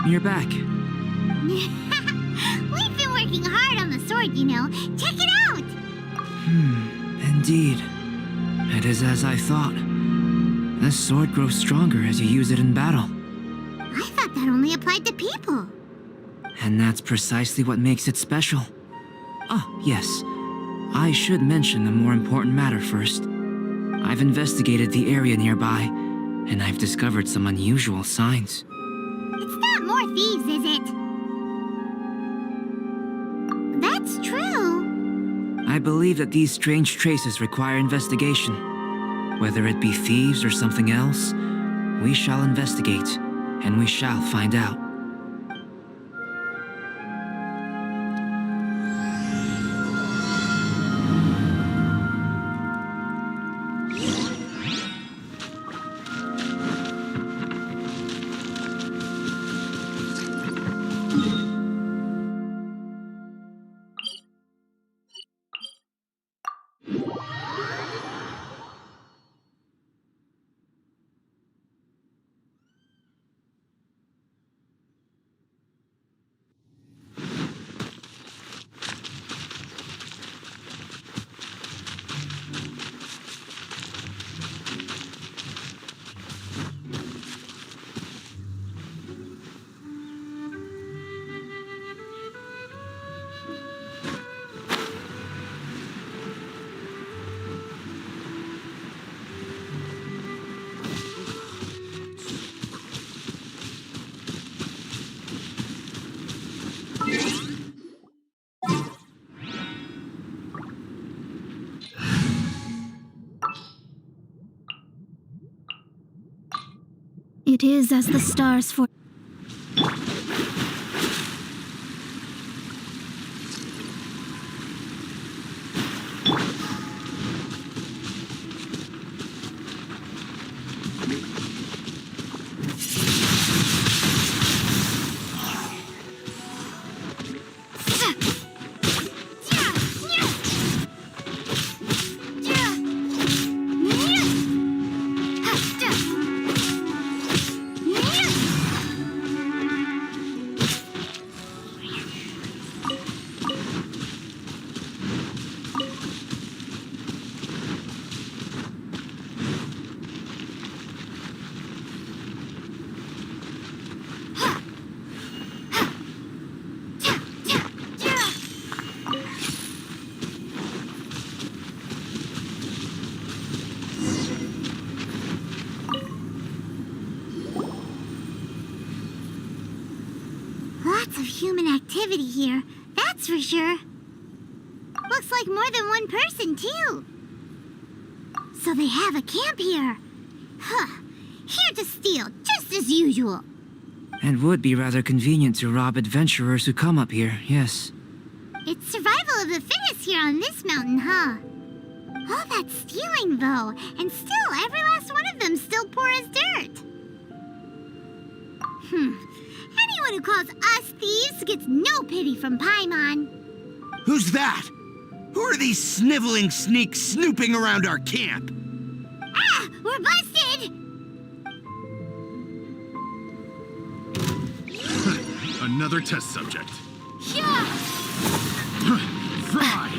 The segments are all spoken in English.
You're back. We've been working hard on the sword, you know. Check it out! Indeed. It is as I thought. This sword grows stronger as you use it in battle. I thought that only applied to people. And that's precisely what makes it special. Ah, yes. I should mention a more important matter first. I've investigated the area nearby, and I've discovered some unusual signs. It's not more thieves, is it? That's true. I believe that these strange traces require investigation. Whether it be thieves or something else, we shall investigate, and we shall find out. It is as the stars for... Lots of human activity here, that's for sure. Looks like more than one person, too. So they have a camp here. Huh. Here to steal, just as usual. It would be rather convenient to rob adventurers who come up here, yes. It's survival of the fittest here on this mountain, huh? All that stealing, though, and still every last one of them still poor as dirt. Anyone who calls us thieves gets no pity from Paimon. Who's that? Who are these sniveling sneaks snooping around our camp? Ah! We're busted! Another test subject. Yeah! Fry!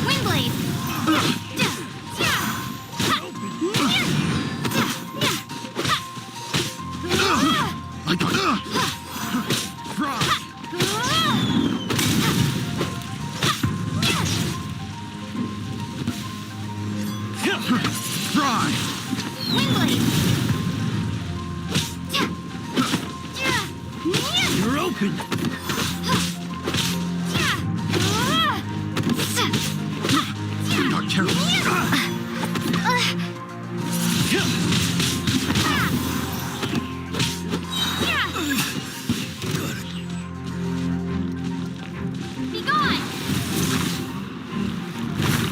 Windblade! I got it! Fry! Fry! Windblade! Not careful. Be gone!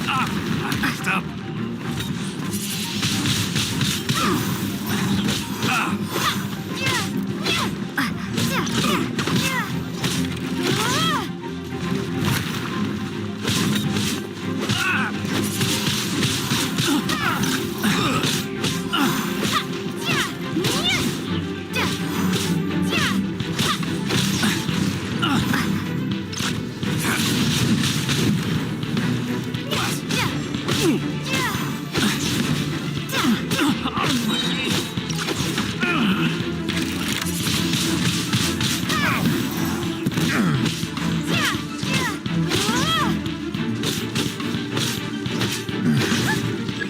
I messed up.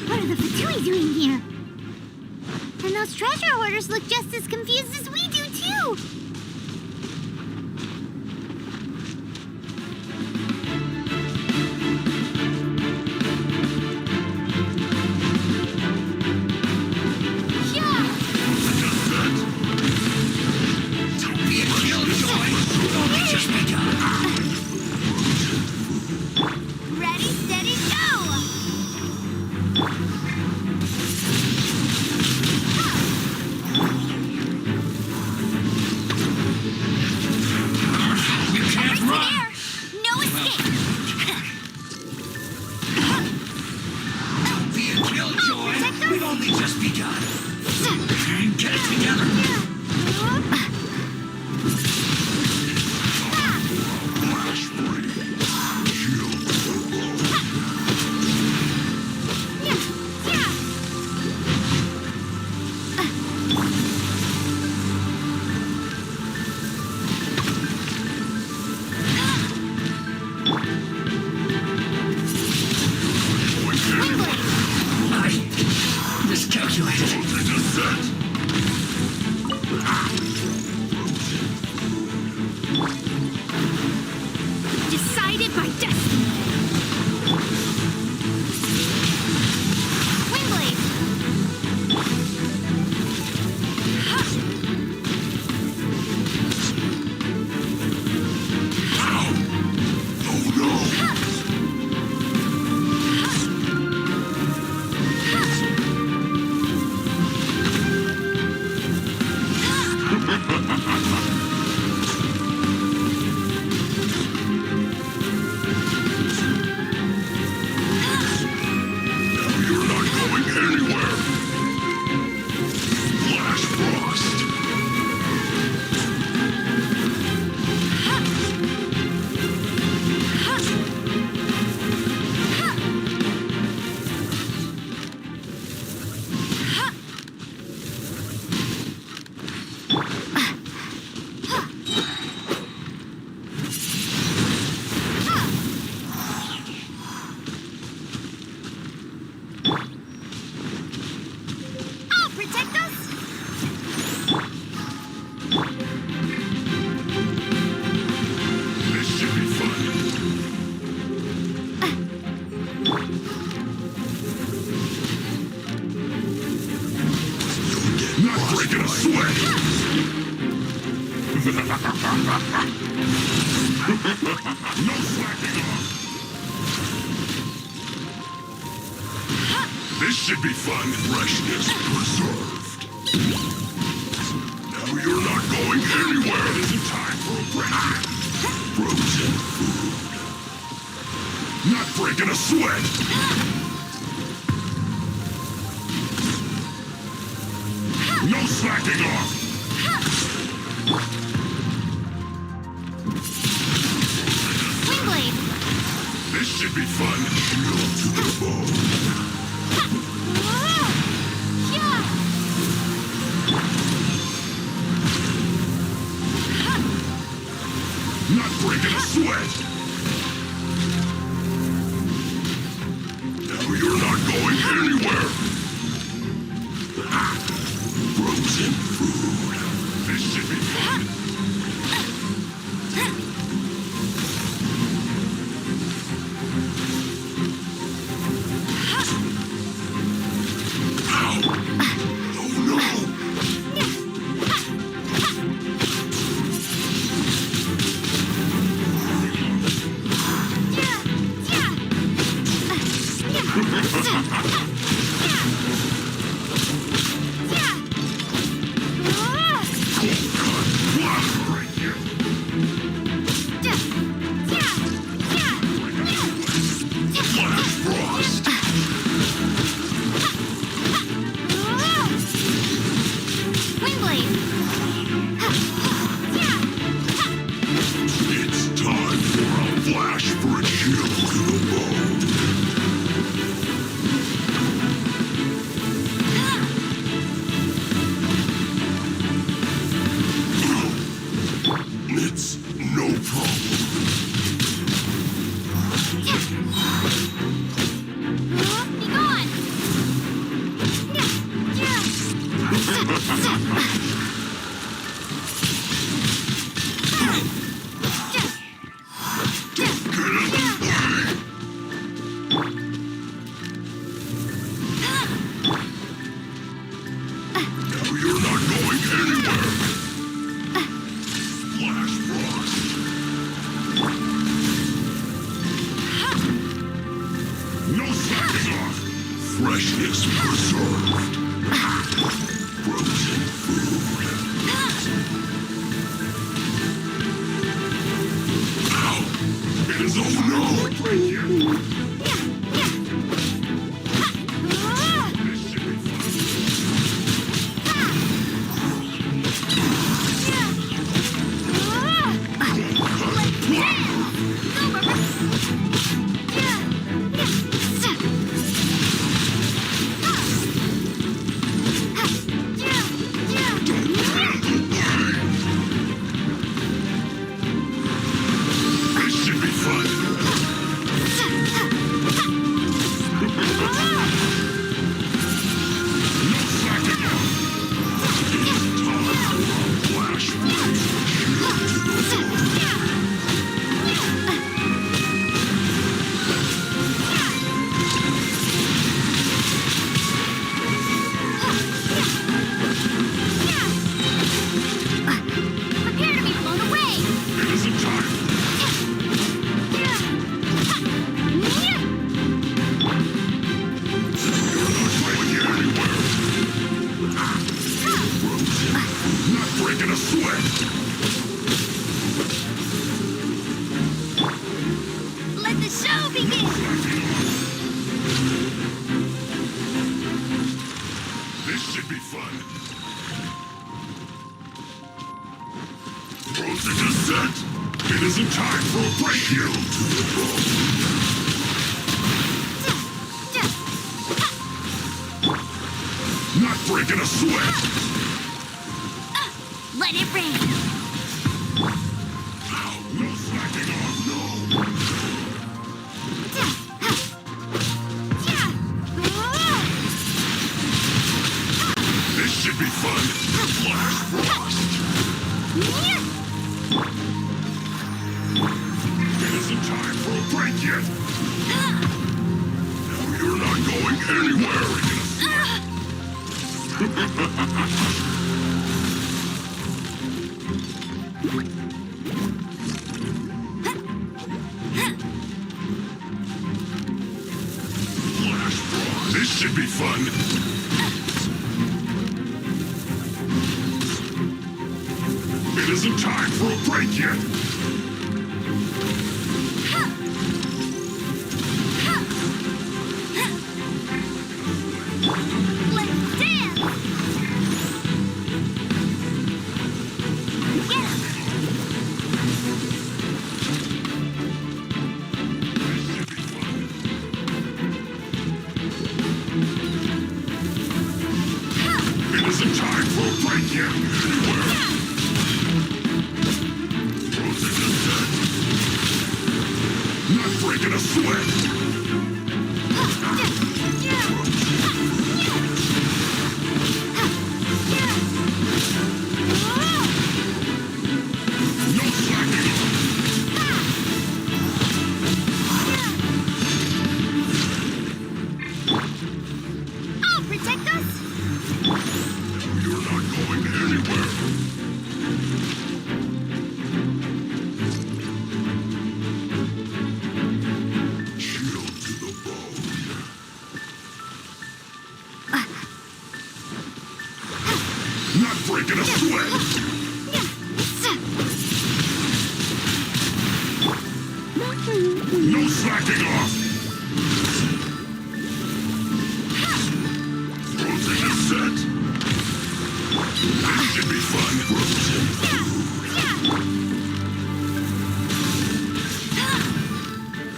What are the Fatui doing here? And those treasure hoarders look just as confused as we do, too. Ready, steady, go! You can't run! No escape! Be a killjoy. We've only just begun. Get it together. Flash free. I miscalculated. Decided by destiny. Windblade. Oh no! You're not going anywhere. Flash frost. I'll protect us! This should be fun. Not breaking a sweat. No slacking off. This should be fun. Freshness preserved. Now you're not going anywhere. It isn't time for a break. Frozen food. Not breaking a sweat. No slacking off. Windblade. This should be fun. Chill to the bone. Not breaking a sweat. Now you're not going anywhere. Frozen food. This should be fun. It's time for a flash for a chill to the bone. It's no problem. Be gone! Now you're not going anywhere. Flash frost. No slacking off. Freshness preserved. Frozen food. Ow! It is all no. This should be This should be fun. No slacking off. It's time for a flash to the bone. Prepare to be blown away! It isn't time. You're not going anywhere. Not breaking a sweat. Let the show begin! This should be fun. Frozen descent. It isn't time for a break. Chill to the bone. Not breaking a sweat. Let it rain! Ow, no slacking off, no. This should be fun. Flash frost. It isn't time for a break yet. Now you're not going anywhere. Flash frost. This should be fun. It isn't time for a break yet. Let's dance! Get 'em! This should be fun. It isn't time for a break yet. Anywhere. Frozen descent. Not breaking a sweat. No slacking off. I'll protect us! You're not going anywhere. Chill No slacking off! Frozen is set! This should be fun, Frozen.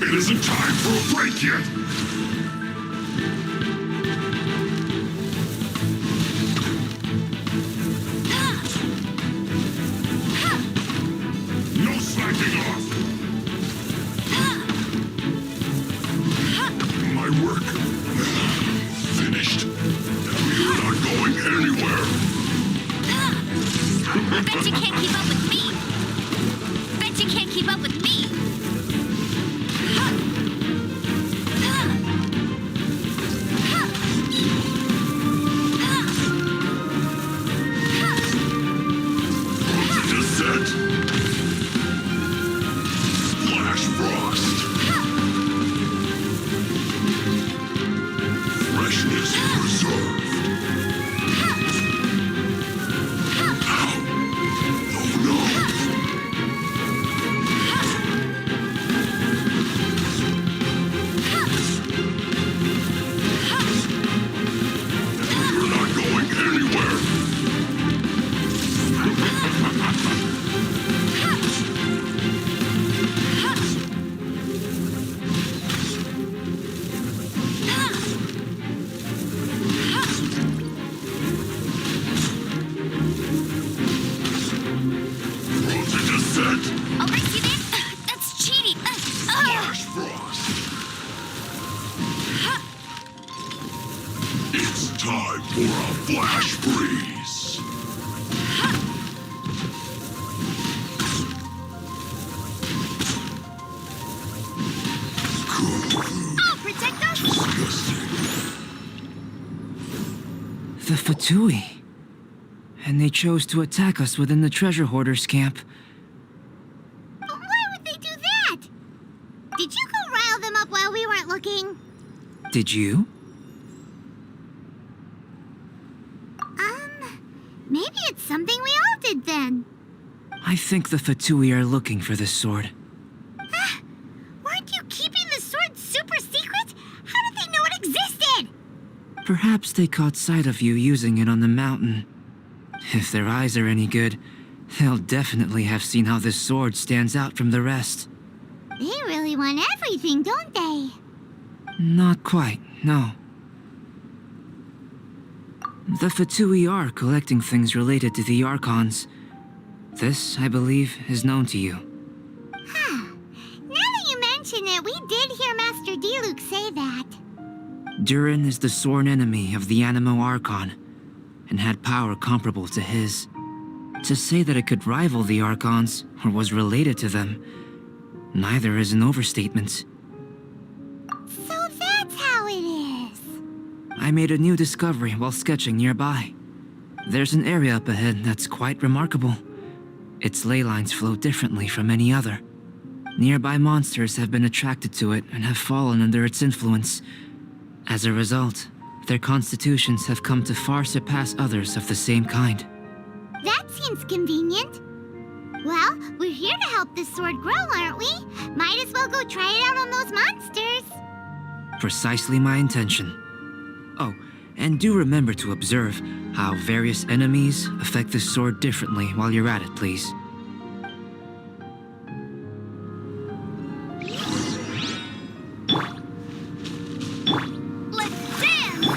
It isn't time for a break yet! No slacking off! My work finished. We're not going anywhere. Bet you can't keep up with me. Bet you can't keep up with me. Frozen is set. Flash frost. Freshness preserved. Ow. Oh no. We're not going anywhere. Frozen is set. I'll race you there. That's cheating. Flash frost. It's time for a flash freeze. I'll protect us. Disgusting. The Fatui. And they chose to attack us within the treasure hoarders camp. But why would they do that? Did you go rile them up while we weren't looking? Did you? Maybe it's something we all did then. I think the Fatui are looking for this sword. Weren't you keeping the sword super secret? How did they know it existed? Perhaps they caught sight of you using it on the mountain. If their eyes are any good, they'll definitely have seen how this sword stands out from the rest. They really want everything, don't they? Not quite, no. The Fatui are collecting things related to the Archons. This, I believe, is known to you. Now that you mention it, we did hear Master Diluc say that. Durin is the sworn enemy of the Animo Archon, and had power comparable to his. To say that it could rival the Archons, or was related to them, neither is an overstatement. So that's how it is. I made a new discovery while sketching nearby. There's an area up ahead that's quite remarkable. Its ley lines flow differently from any other. Nearby monsters have been attracted to it and have fallen under its influence. As a result, their constitutions have come to far surpass others of the same kind. That seems convenient. Well, we're here to help this sword grow, aren't we? Might as well go try it out on those monsters. Precisely my intention. Oh, and do remember to observe how various enemies affect the sword differently while you're at it, please. Let's dance!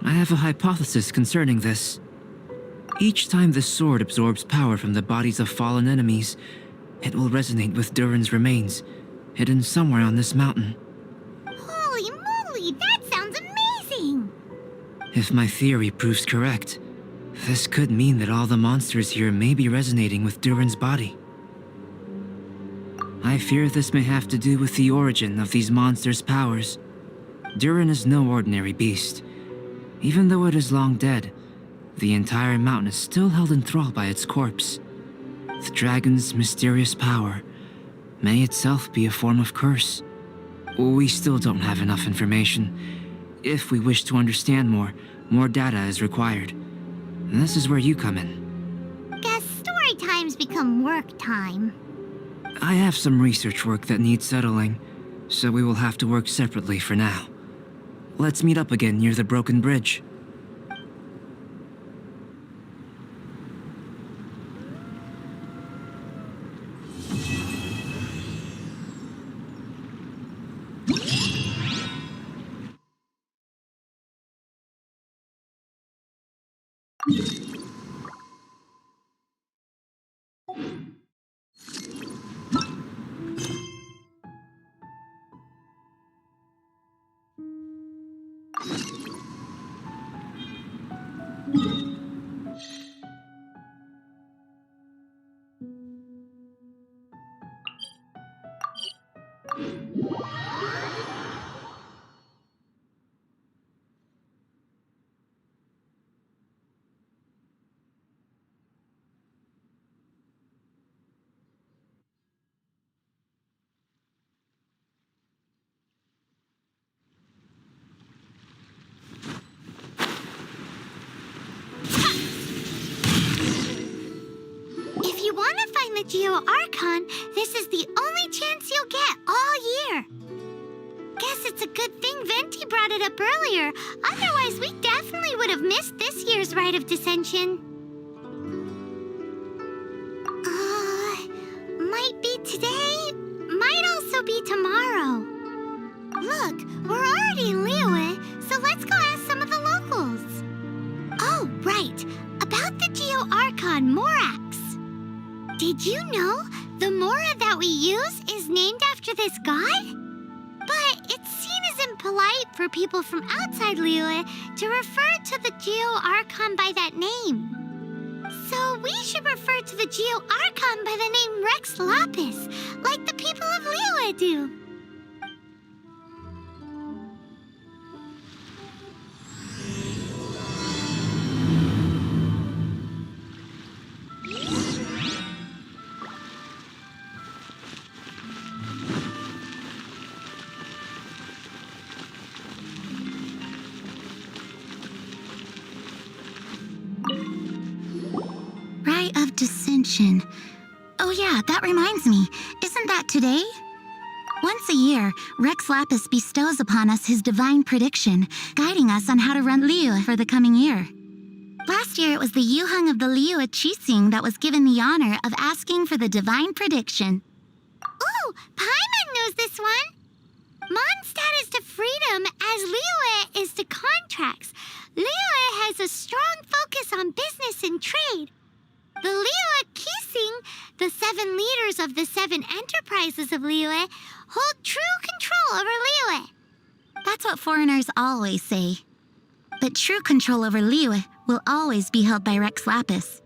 I have a hypothesis concerning this. Each time the sword absorbs power from the bodies of fallen enemies, it will resonate with Durin's remains, hidden somewhere on this mountain. Holy moly, that sounds amazing! If my theory proves correct, this could mean that all the monsters here may be resonating with Durin's body. I fear this may have to do with the origin of these monsters' powers. Durin is no ordinary beast. Even though it is long dead, the entire mountain is still held in thrall by its corpse. The dragon's mysterious power may itself be a form of curse. We still don't have enough information. If we wish to understand more data is required. And this is where you come in. Guess story times become work time. I have some research work that needs settling, so we will have to work separately for now. Let's meet up again near the broken bridge. If you want to find the Geo-Archon, this is the only chance you'll get all year. Guess it's a good thing Venti brought it up earlier. Otherwise, we definitely would have missed this year's Rite of Dissension. Might be today, might also be tomorrow. Look, we're already in Liyue, so let's go ask some of the locals. Oh, right, about the Geo-Archon Morax. Did you know the Mora that we use is named after this god? But it's seen as impolite for people from outside Liyue to refer to the Geo-Archon by that name. So we should refer to the Geo-Archon by the name Rex Lapis, like the people of Liyue do. Rite of Dissension. Oh yeah, that reminds me. Isn't that today? Once a year, Rex Lapis bestows upon us his divine prediction, guiding us on how to run Liyue for the coming year. Last year, it was the Yuheng of the Liyue Qixing that was given the honor of asking for the divine prediction. Ooh, Paimon knows this one. Mondstadt is to freedom as Liyue is to contracts. Liyue has a strong focus on business and trade. The Liyue Qixing, the 7 leaders of the 7 enterprises of Liyue, hold true control over Liyue. That's what foreigners always say. But true control over Liyue will always be held by Rex Lapis.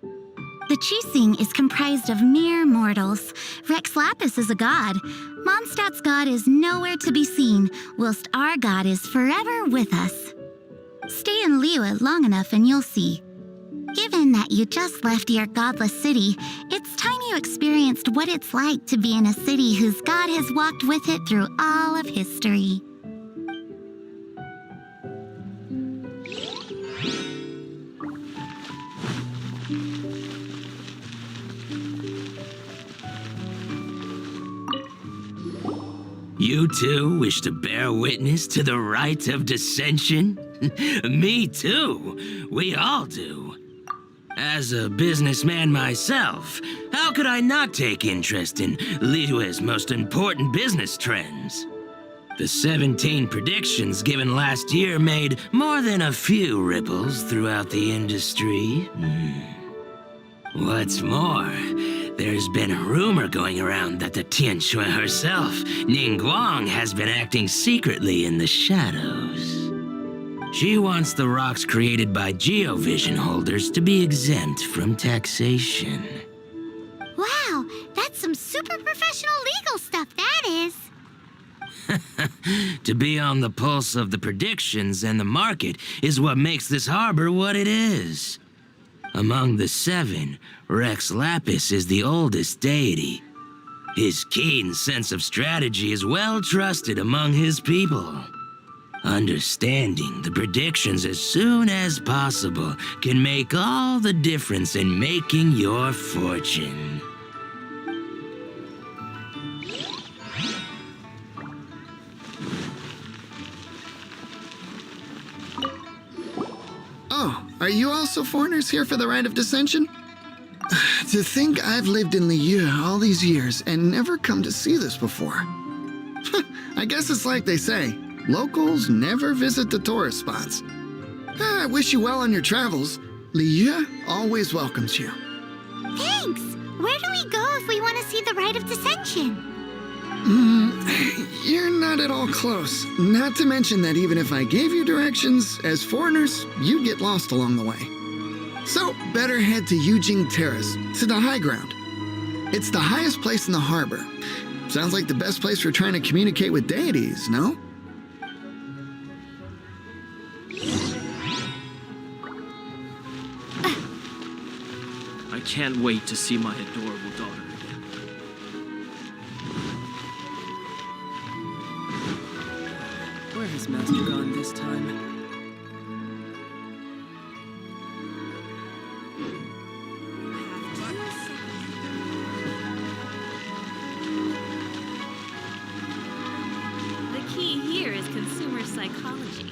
The Qixing is comprised of mere mortals. Rex Lapis is a god. Mondstadt's god is nowhere to be seen, whilst our god is forever with us. Stay in Liyue long enough and you'll see. Given that you just left your godless city, it's time you experienced what it's like to be in a city whose god has walked with it through all of history. You too wish to bear witness to the Rite of Dissension? Me too. We all do. As a businessman myself, how could I not take interest in Liyue's most important business trends? The 17 predictions given last year made more than a few ripples throughout the industry. What's more, there's been a rumor going around that the Tianshui herself, Ningguang, has been acting secretly in the shadows. She wants the rocks created by Geovision holders to be exempt from taxation. Wow, that's some super professional legal stuff, that is. To be on the pulse of the predictions and the market is what makes this harbor what it is. Among the 7, Rex Lapis is the oldest deity. His keen sense of strategy is well trusted among his people. Understanding the predictions as soon as possible can make all the difference in making your fortune. Oh, are you also foreigners here for the Rite of Dissension? To think I've lived in Liyue all these years and never come to see this before. I guess it's like they say, locals never visit the tourist spots. I wish you well on your travels. Liyue always welcomes you. Thanks! Where do we go if we want to see the Rite of Dissension? You're not at all close. Not to mention that even if I gave you directions, as foreigners, you'd get lost along the way. So, better head to Yujing Terrace, to the high ground. It's the highest place in the harbor. Sounds like the best place for trying to communicate with deities, no? I can't wait to see my adorable daughter again. Where has Master gone this time? The key here is consumer psychology.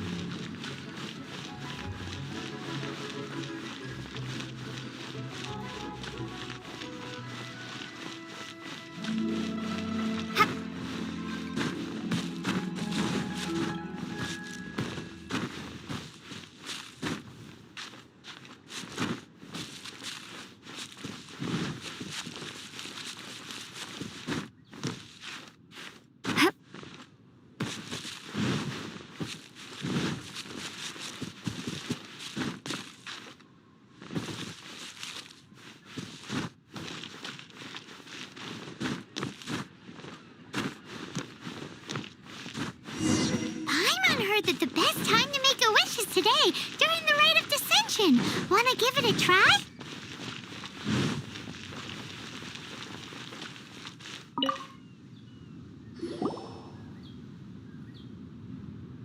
That the best time to make a wish is today, during the Rite of Dissension. Wanna give it a try?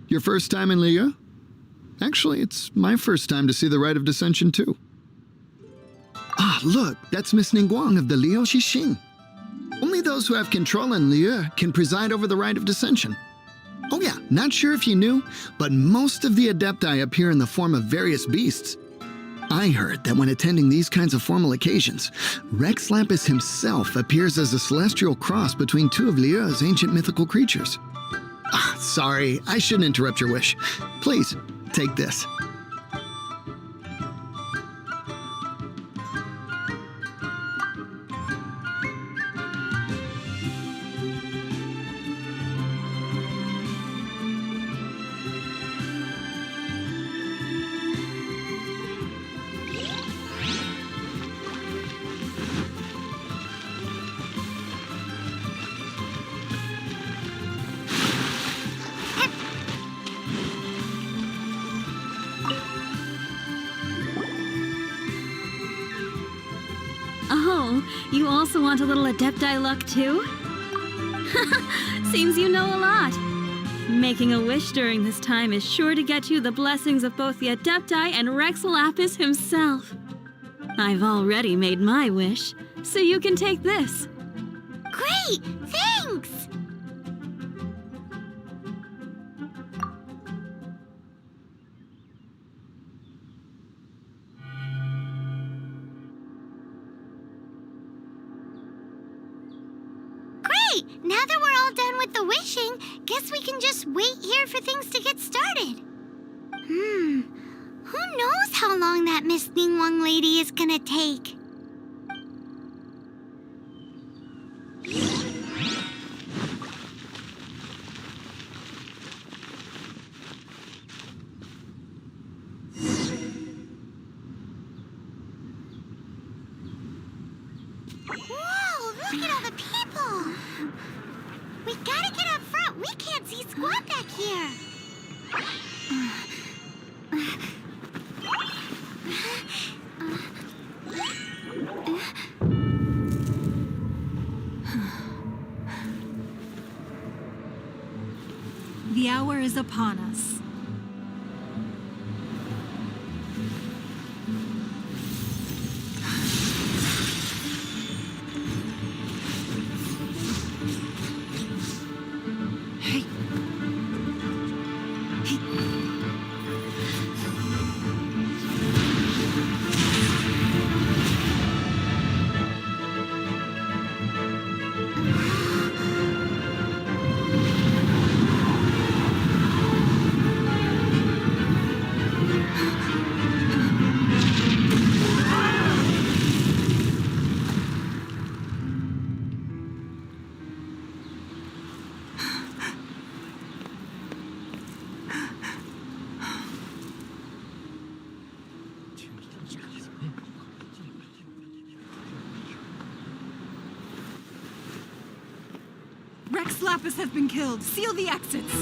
Your first time in Liyue? Actually, it's my first time to see the Rite of Dissension, too. Ah, look, that's Miss Ningguang of the Liu Xixing. Only those who have control in Liyue can preside over the Rite of Dissension. Oh yeah, not sure if you knew, but most of the Adepti appear in the form of various beasts. I heard that when attending these kinds of formal occasions, Rex Lapis himself appears as a celestial cross between 2 of Liyue's ancient mythical creatures. Ah, sorry, I shouldn't interrupt your wish. Please, take this. Oh, you also want a little Adepti luck too? Seems you know a lot. Making a wish during this time is sure to get you the blessings of both the Adepti and Rex Lapis himself. I've already made my wish, so you can take this. Great! Thanks! Great! Right! Now that we're all done with the wishing, guess we can just wait here for things to get started. Who knows how long that Miss Ningwang lady is gonna take? Whoa, look at all the people! We gotta get up front. We can't see squat back here. The hour is upon us. Rex Lapis has been killed. Seal the exits.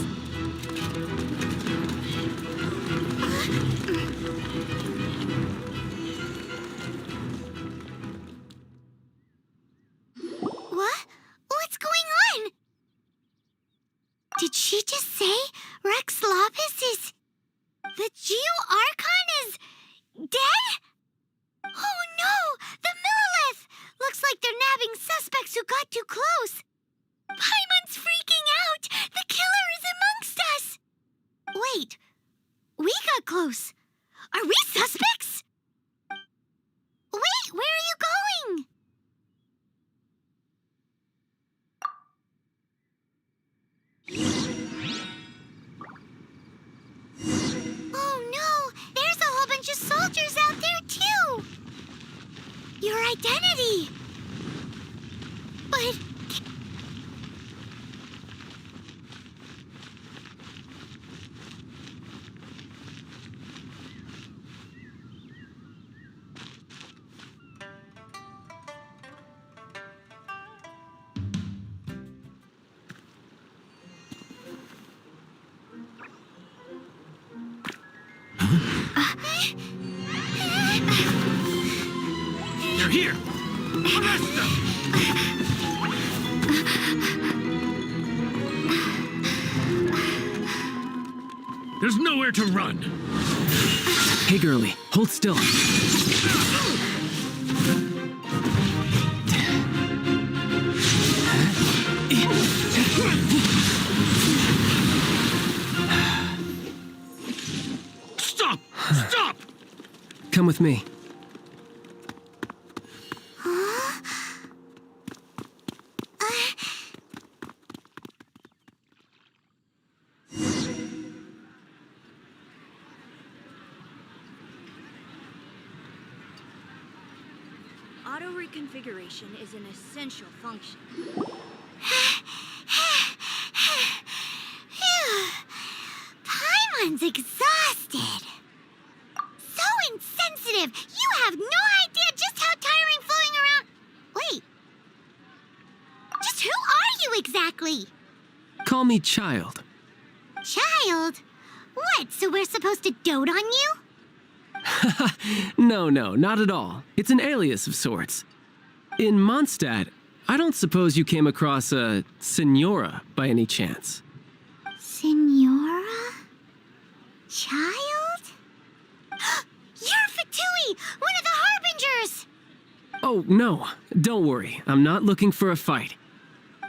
What? What's going on? Did she just say Rex Lapis is... The Geo-Archon is... dead? Oh no! The Millilith! Looks like they're nabbing suspects who got too close. Paimon's freaking out! The killer is amongst us! Wait, we got close. Are we suspects? Wait, where are you going? Oh no, there's a whole bunch of soldiers out there too! Your identity! But... They're here! Arrest them! There's nowhere to run! Hey, girlie, hold still. Stop! Stop! Come with me. Auto reconfiguration is an essential function. Paimon's exhausted. So insensitive. You have no idea just how tiring floating around... Wait. Just who are you exactly? Call me Child. Child? What, so we're supposed to dote on you? No, not at all. It's an alias of sorts. In Mondstadt, I don't suppose you came across a Senora by any chance. Senora? Child? You're Fatui, one of the Harbingers! Oh, no. Don't worry. I'm not looking for a fight.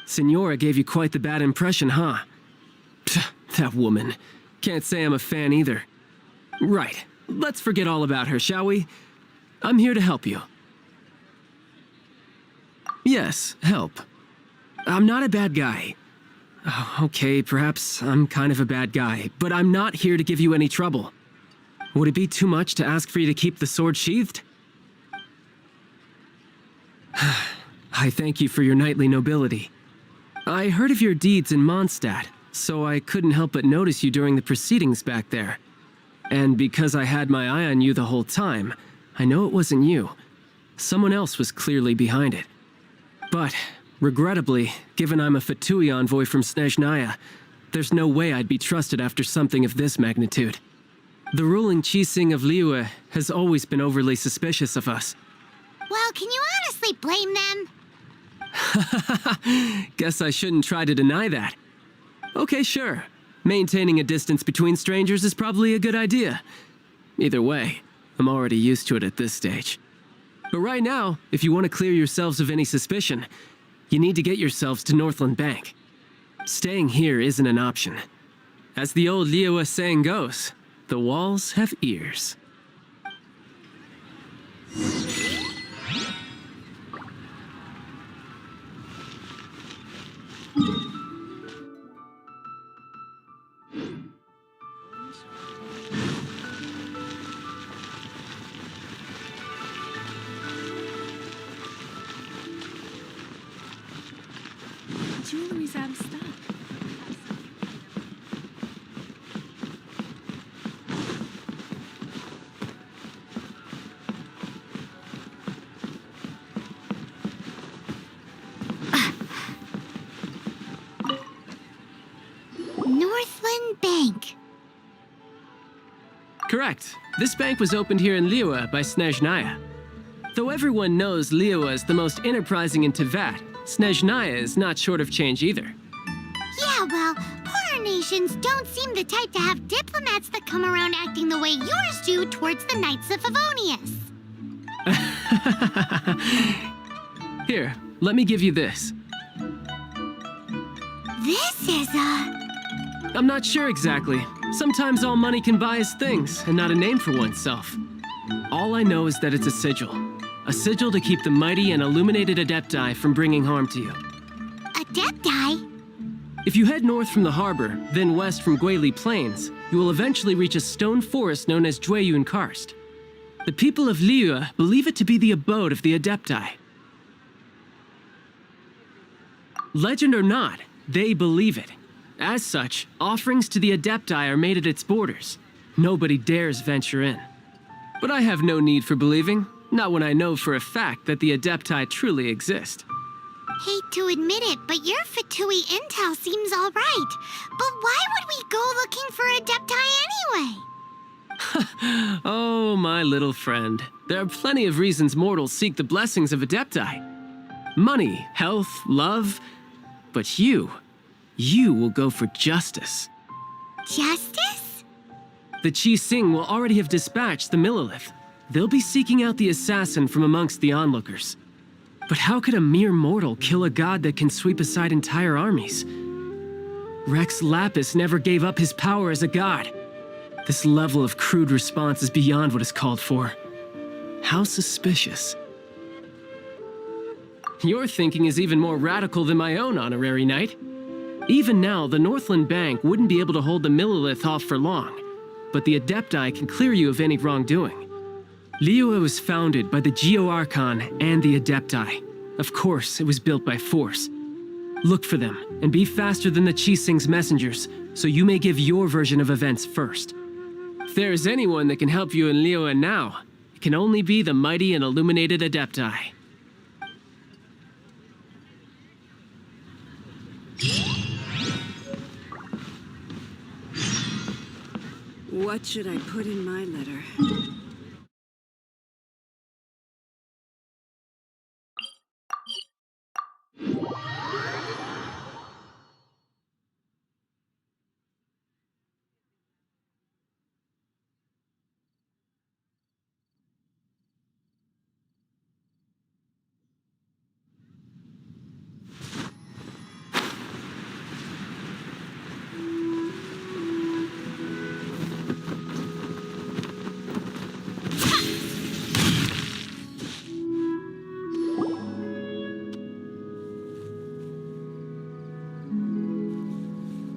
Senora gave you quite the bad impression, huh? Psst, that woman. Can't say I'm a fan either. Right. Let's forget all about her, shall we? I'm here to help you. Yes, help. I'm not a bad guy. Oh, okay, perhaps I'm kind of a bad guy, but I'm not here to give you any trouble. Would it be too much to ask for you to keep the sword sheathed? I thank you for your knightly nobility. I heard of your deeds in Mondstadt, so I couldn't help but notice you during the proceedings back there. And because I had my eye on you the whole time, I know it wasn't you. Someone else was clearly behind it. But, regrettably, given I'm a Fatui envoy from Snezhnaya, there's no way I'd be trusted after something of this magnitude. The ruling Qixing of Liyue has always been overly suspicious of us. Well, can you honestly blame them? Guess I shouldn't try to deny that. Okay, sure. Maintaining a distance between strangers is probably a good idea. Either way, I'm already used to it at this stage. But right now, if you want to clear yourselves of any suspicion, you need to get yourselves to Northland Bank. Staying here isn't an option. As the old Liyue saying goes, the walls have ears. Jewelry's out of stock. Northland Bank. Correct. This bank was opened here in Liyue by Snezhnaya. Though everyone knows Liyue is the most enterprising in Teyvat, Snezhnaya is not short of change either. Yeah, well, poorer nations don't seem the type to have diplomats that come around acting the way yours do towards the Knights of Favonius. Here, let me give you this. This is I'm not sure exactly. Sometimes all money can buy is things, and not a name for oneself. All I know is that it's a sigil. A sigil to keep the mighty and illuminated Adepti from bringing harm to you. Adepti? If you head north from the harbor, then west from Guili Plains, you will eventually reach a stone forest known as Jueyun Karst. The people of Liyue believe it to be the abode of the Adepti. Legend or not, they believe it. As such, offerings to the Adepti are made at its borders. Nobody dares venture in. But I have no need for believing, not when I know for a fact that the Adepti truly exist. Hate to admit it, but your Fatui intel seems all right. But why would we go looking for Adepti anyway? Oh, my little friend. There are plenty of reasons mortals seek the blessings of Adepti. Money, health, love. But you will go for justice. Justice? The Qixing will already have dispatched the Millelith. They'll be seeking out the assassin from amongst the onlookers. But how could a mere mortal kill a god that can sweep aside entire armies? Rex Lapis never gave up his power as a god. This level of crude response is beyond what is called for. How suspicious. Your thinking is even more radical than my own, honorary knight. Even now, the Northland Bank wouldn't be able to hold the Millelith off for long, but the Adepti can clear you of any wrongdoing. Liyue was founded by the Geo-Archon and the Adepti. Of course, it was built by force. Look for them, and be faster than the Qixing's messengers, so you may give your version of events first. If there is anyone that can help you in Liyue now, it can only be the mighty and illuminated Adepti. What should I put in my letter?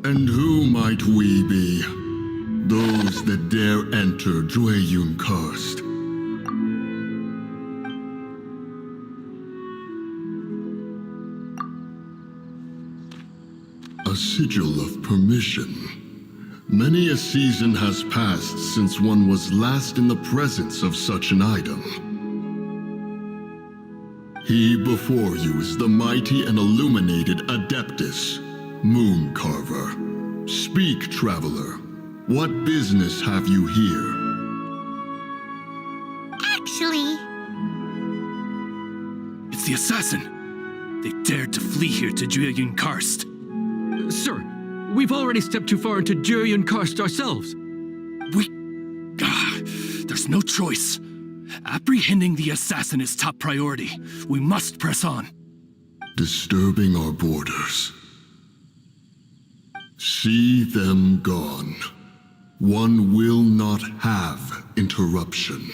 And who might we be? Those that dare enter Jueyun Karst. A sigil of permission. Many a season has passed since one was last in the presence of such an item. He before you is the mighty and illuminated Adeptus, Moon Carver. Speak, traveler. What business have you here? Actually, It's the assassin. They dared to flee here to Jueyun Karst. Sir, we've already stepped too far into Jueyun Karst ourselves. There's no choice. Apprehending the assassin is top priority. We must press on. Disturbing our borders. See them gone. One will not have interruption.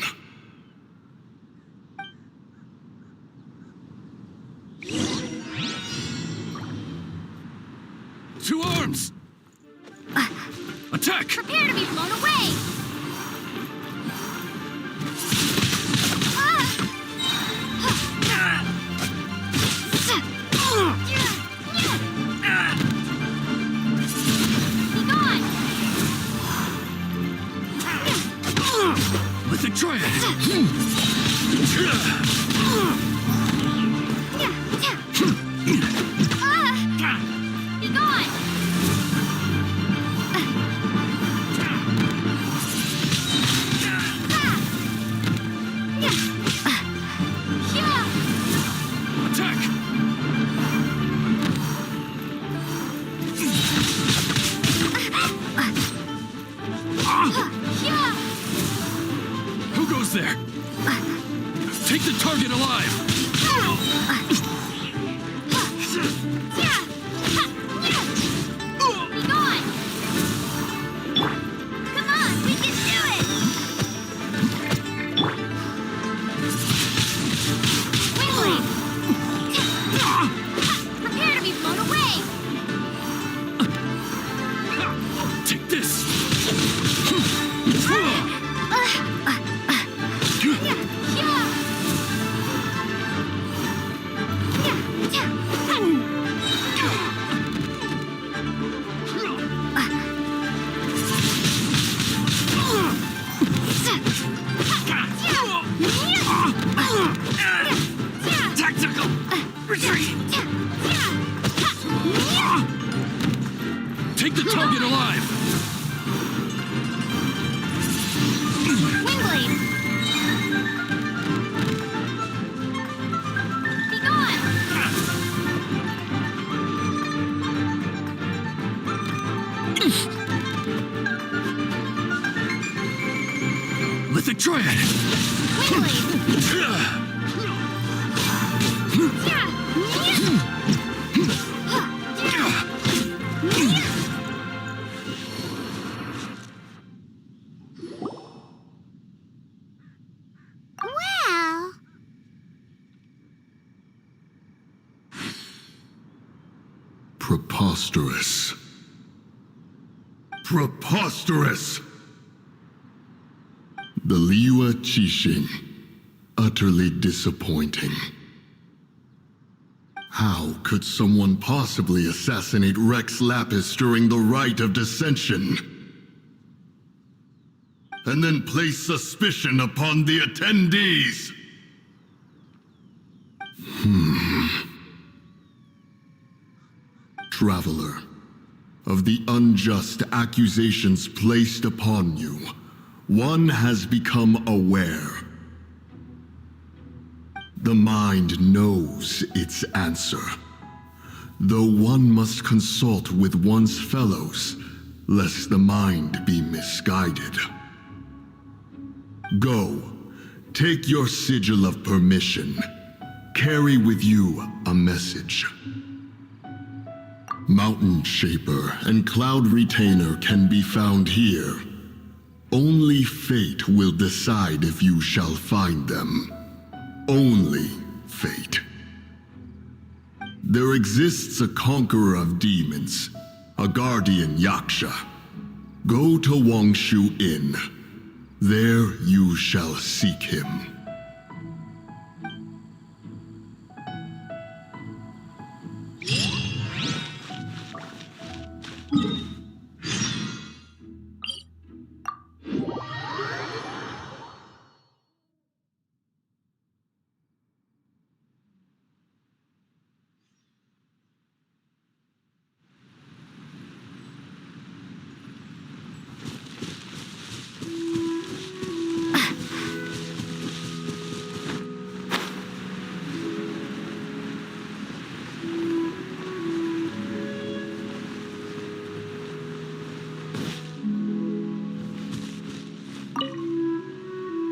To arms! Attack! prepare to be blown away! Be gone! Mythic Triad! Be gone! Attack! Who goes there? Take the target alive! Be gone! Come on, we can do it! Wingblade! Prepare to be blown away! Take this! Tactical retreat! Take the target alive! Wingblade! Be gone! Mythic Triad! Well, Preposterous. Preposterous! The Liua Qixing. Utterly disappointing. How could someone possibly assassinate Rex Lapis during the Rite of Dissension? And then place suspicion upon the attendees? Traveler, of the unjust accusations placed upon you, one has become aware. The mind knows its answer, though one must consult with one's fellows, lest the mind be misguided. Go, take your sigil of permission. Carry with you a message. Mountain Shaper and Cloud Retainer can be found here. Only fate will decide if you shall find them. Only fate. There exists a conqueror of demons, a guardian Yaksha. Go to Wangshu Inn. There you shall seek him.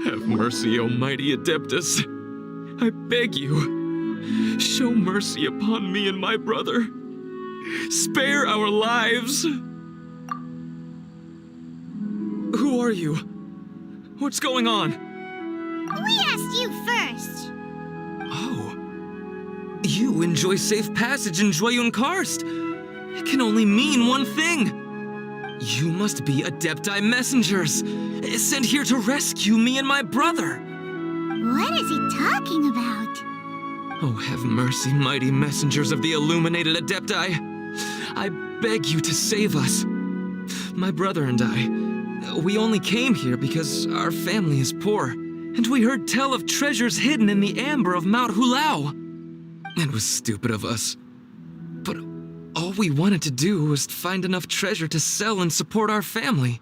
Have mercy, O mighty Adeptus. I beg you, show mercy upon me and my brother. Spare our lives. Who are you? What's going on? We asked you first. Oh. You enjoy safe passage in Joyun Karst. It can only mean one thing. You must be Adepti messengers, sent here to rescue me and my brother. What is he talking about? Oh, have mercy, mighty messengers of the illuminated Adepti. I beg you to save us. My brother and I, we only came here because our family is poor, and we heard tell of treasures hidden in the amber of Mount Hulao. It was stupid of us. But all we wanted to do was find enough treasure to sell and support our family.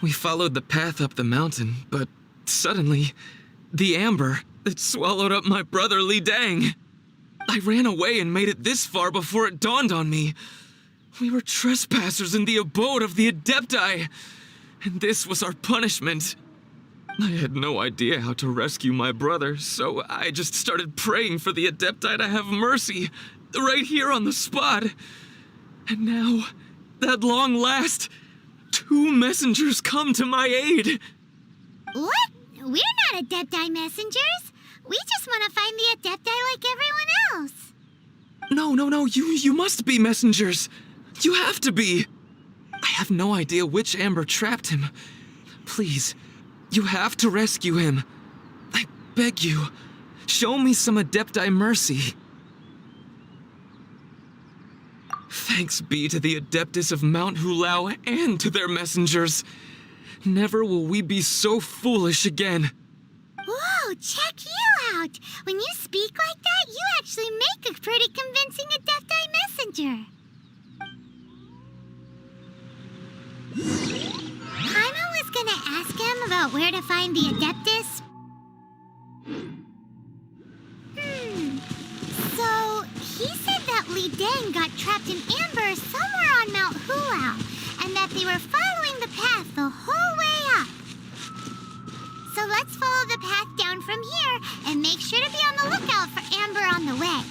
We followed the path up the mountain, but suddenly, the amber, it swallowed up my brother Li Dang. I ran away and made it this far before it dawned on me. We were trespassers in the abode of the Adepti, and this was our punishment. I had no idea how to rescue my brother, so I just started praying for the Adepti to have mercy, right here on the spot. And now, at long last, 2 messengers come to my aid. What? We're not Adepti messengers. We just want to find the Adepti like everyone else. No, you must be messengers. You have to be. I have no idea which amber trapped him. Please, you have to rescue him. I beg you, show me some Adepti mercy. Thanks be to the Adeptus of Mount Hulao and to their messengers. Never will we be so foolish again. Whoa, check you out! When you speak like that, you actually make a pretty convincing Adepti messenger. Paimon was gonna ask him about where to find the Adeptus. So, he said that Li Dang got trapped in amber somewhere on Mount Hulao, and that they were following the path the whole way up. So let's follow the path down from here and make sure to be on the lookout for amber on the way.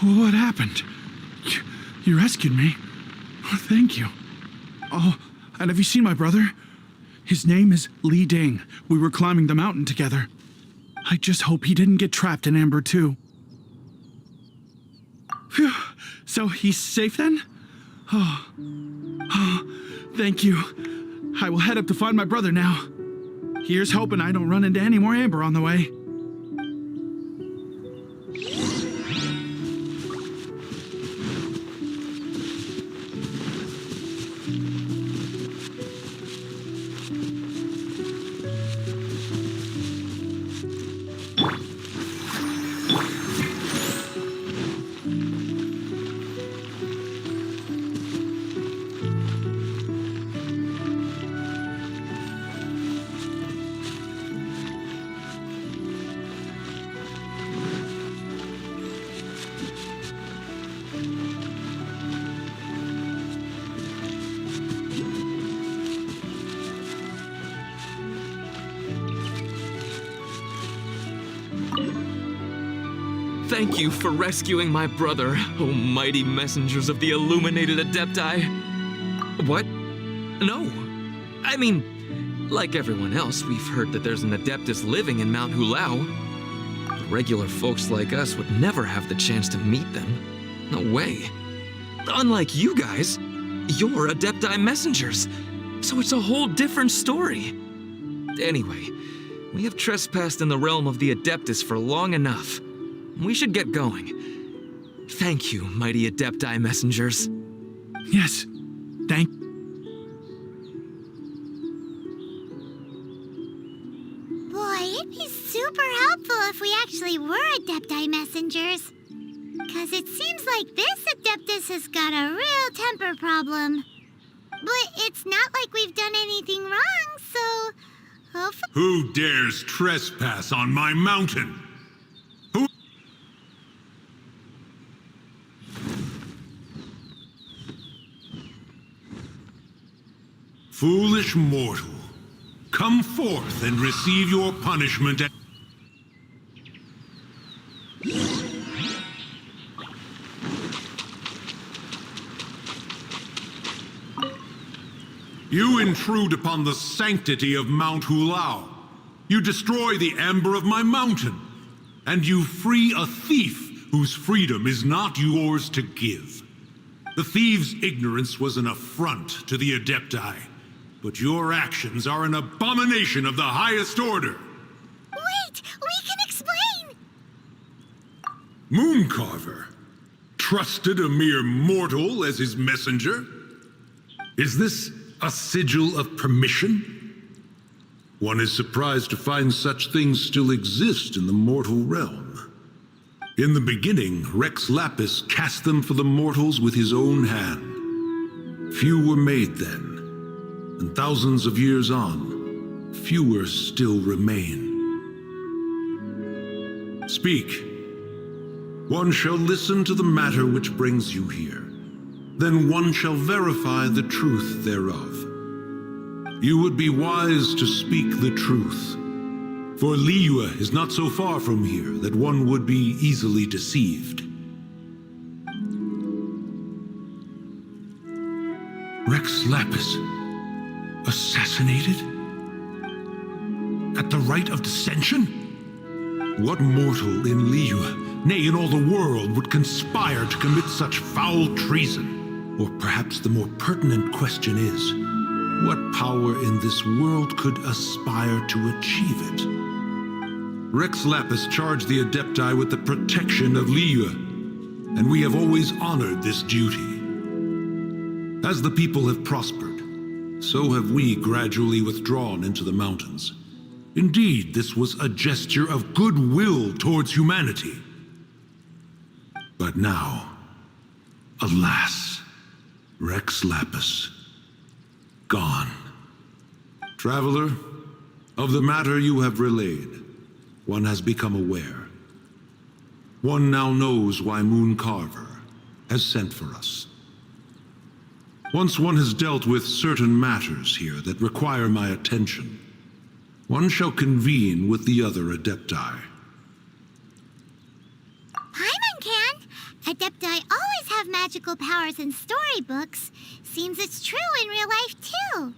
What happened? You rescued me. Oh, thank you. Oh, and have you seen my brother? His name is Li Ding. We were climbing the mountain together. I just hope he didn't get trapped in Amber too. Phew. So he's safe then? Oh, thank you. I will head up to find my brother now. Here's hoping I don't run into any more Amber on the way. Thank you for rescuing my brother, O mighty messengers of the illuminated Adepti. What? No. I mean, like everyone else, we've heard that there's an Adeptus living in Mount Hulao. But regular folks like us would never have the chance to meet them. No way. Unlike you guys, you're Adepti messengers, so it's a whole different story. Anyway, we have trespassed in the realm of the Adeptus for long enough. We should get going. Thank you, mighty Adepti messengers. Yes, thank... Boy, it'd be super helpful if we actually were Adepti messengers. Because it seems like this Adeptus has got a real temper problem. But it's not like we've done anything wrong, so... hopefully... Who dares trespass on my mountain? Foolish mortal, come forth and receive your punishment. You intrude upon the sanctity of Mount Hulao. You destroy the amber of my mountain. And you free a thief whose freedom is not yours to give. The thief's ignorance was an affront to the Adepti. But your actions are an abomination of the highest order. Wait! We can explain! Mooncarver trusted a mere mortal as his messenger? Is this a sigil of permission? One is surprised to find such things still exist in the mortal realm. In the beginning, Rex Lapis cast them for the mortals with his own hand. Few were made then. And thousands of years on, fewer still remain. Speak. One shall listen to the matter which brings you here. Then one shall verify the truth thereof. You would be wise to speak the truth. For Liyue is not so far from here that one would be easily deceived. Rex Lapis. Assassinated? At the rite of dissension? What mortal in Liyue, nay, in all the world, would conspire to commit such foul treason? Or perhaps the more pertinent question is, what power in this world could aspire to achieve it? Rex Lapis charged the Adepti with the protection of Liyue, and we have always honored this duty. As the people have prospered, so have we gradually withdrawn into the mountains. Indeed, this was a gesture of goodwill towards humanity. But now, alas, Rex Lapis, gone. Traveler, of the matter you have relayed, one has become aware. One now knows why Mooncarver has sent for us. Once one has dealt with certain matters here that require my attention, one shall convene with the other Adepti. Paimon can, Adepti always have magical powers in storybooks. Seems it's true in real life, too.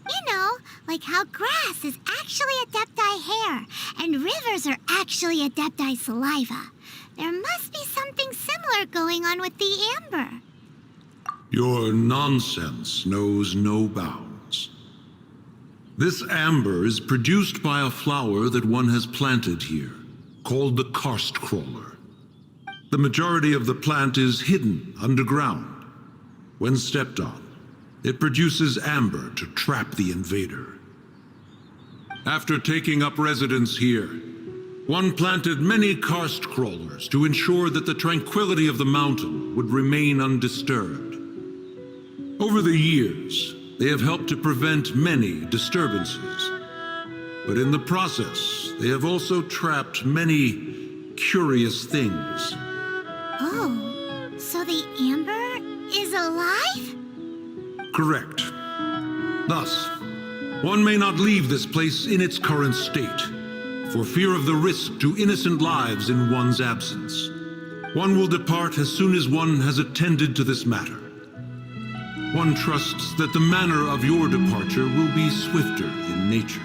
You know, like how grass is actually Adepti hair, and rivers are actually Adepti saliva. There must be something similar going on with the amber. Your nonsense knows no bounds. This amber is produced by a flower that one has planted here, called the karst crawler. The majority of the plant is hidden underground. When stepped on, it produces amber to trap the invader. After taking up residence here, one planted many karst crawlers to ensure that the tranquility of the mountain would remain undisturbed. Over the years, they have helped to prevent many disturbances. But in the process, they have also trapped many curious things. Oh, so the amber is alive? Correct. Thus, one may not leave this place in its current state, for fear of the risk to innocent lives in one's absence. One will depart as soon as one has attended to this matter. One trusts that the manner of your departure will be swifter in nature.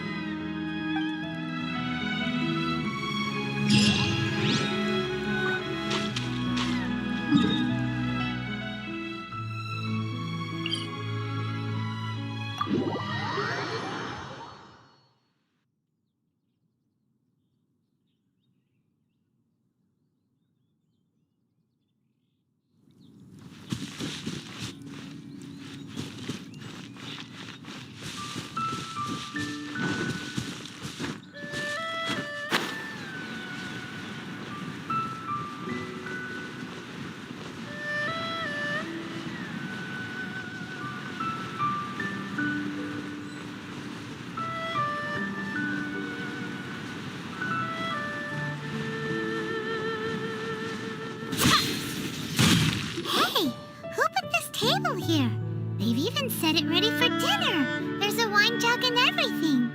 Here. They've even set it ready for dinner. There's a wine jug and everything.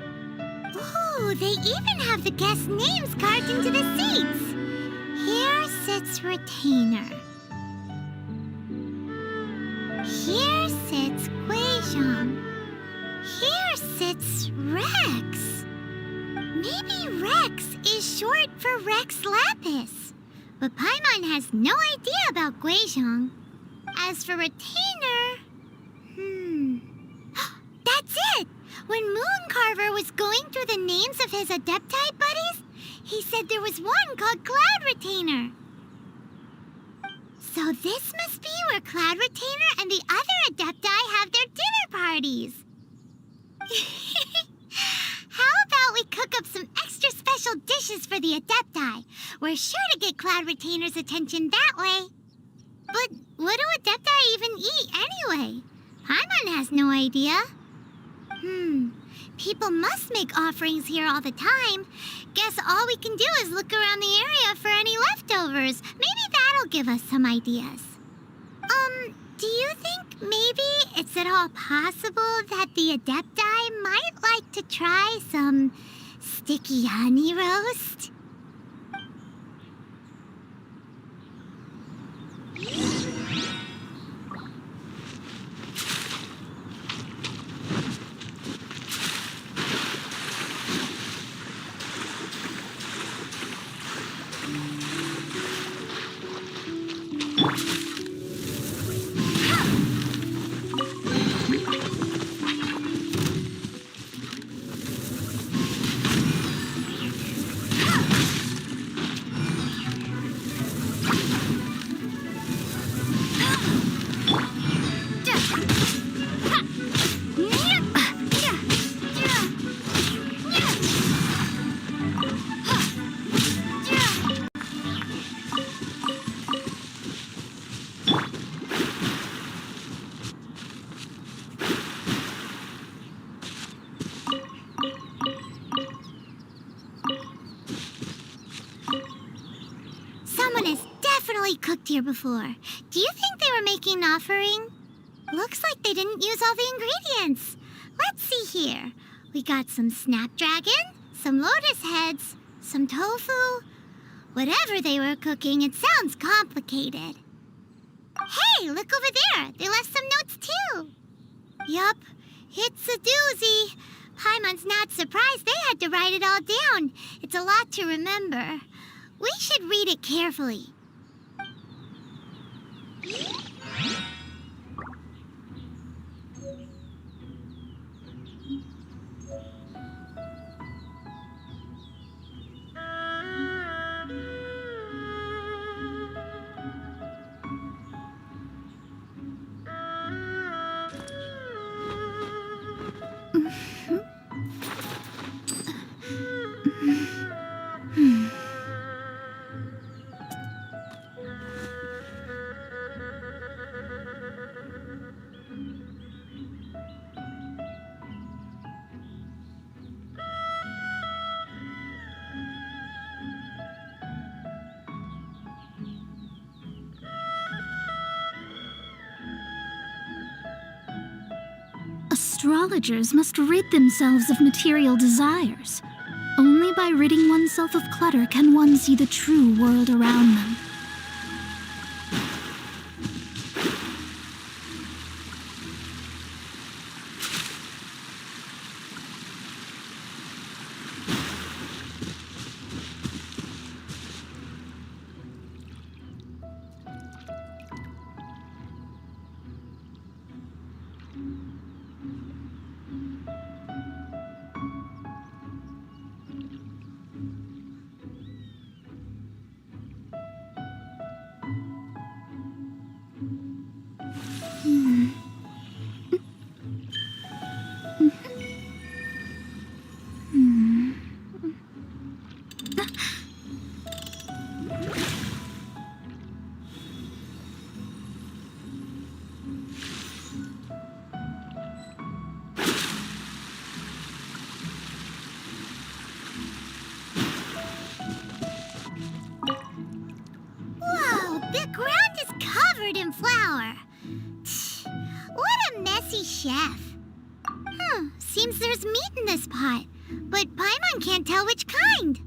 Ooh, they even have the guests' names carved into the seats. Here sits Retainer. Here sits Guizhong. Here sits Rex. Maybe Rex is short for Rex Lapis. But Paimon has no idea about Guizhong. As for Retainer... That's it! When Mooncarver was going through the names of his Adepti buddies, he said there was one called Cloud Retainer. So this must be where Cloud Retainer and the other Adepti have their dinner parties. How about we cook up some extra special dishes for the Adepti? We're sure to get Cloud Retainer's attention that way. But what do Adepti even eat anyway? Paimon has no idea. People must make offerings here all the time. Guess all we can do is look around the area for any leftovers. Maybe that'll give us some ideas. Do you think maybe it's at all possible that the Adepti might like to try some sticky honey roast? Cooked here before. Do you think they were making an offering? Looks like they didn't use all the ingredients. Let's see here. We got some snapdragon, some lotus heads, some tofu. Whatever they were cooking, it sounds complicated. Hey, look over there. They left some notes too. Yup, it's a doozy. Paimon's not surprised they had to write it all down. It's a lot to remember. We should read it carefully. Astrologers must rid themselves of material desires. Only by ridding oneself of clutter can one see the true world around them. Whoa, the ground is covered in flour. What a messy chef. Seems there's meat in this pot, but Paimon can't tell which kind.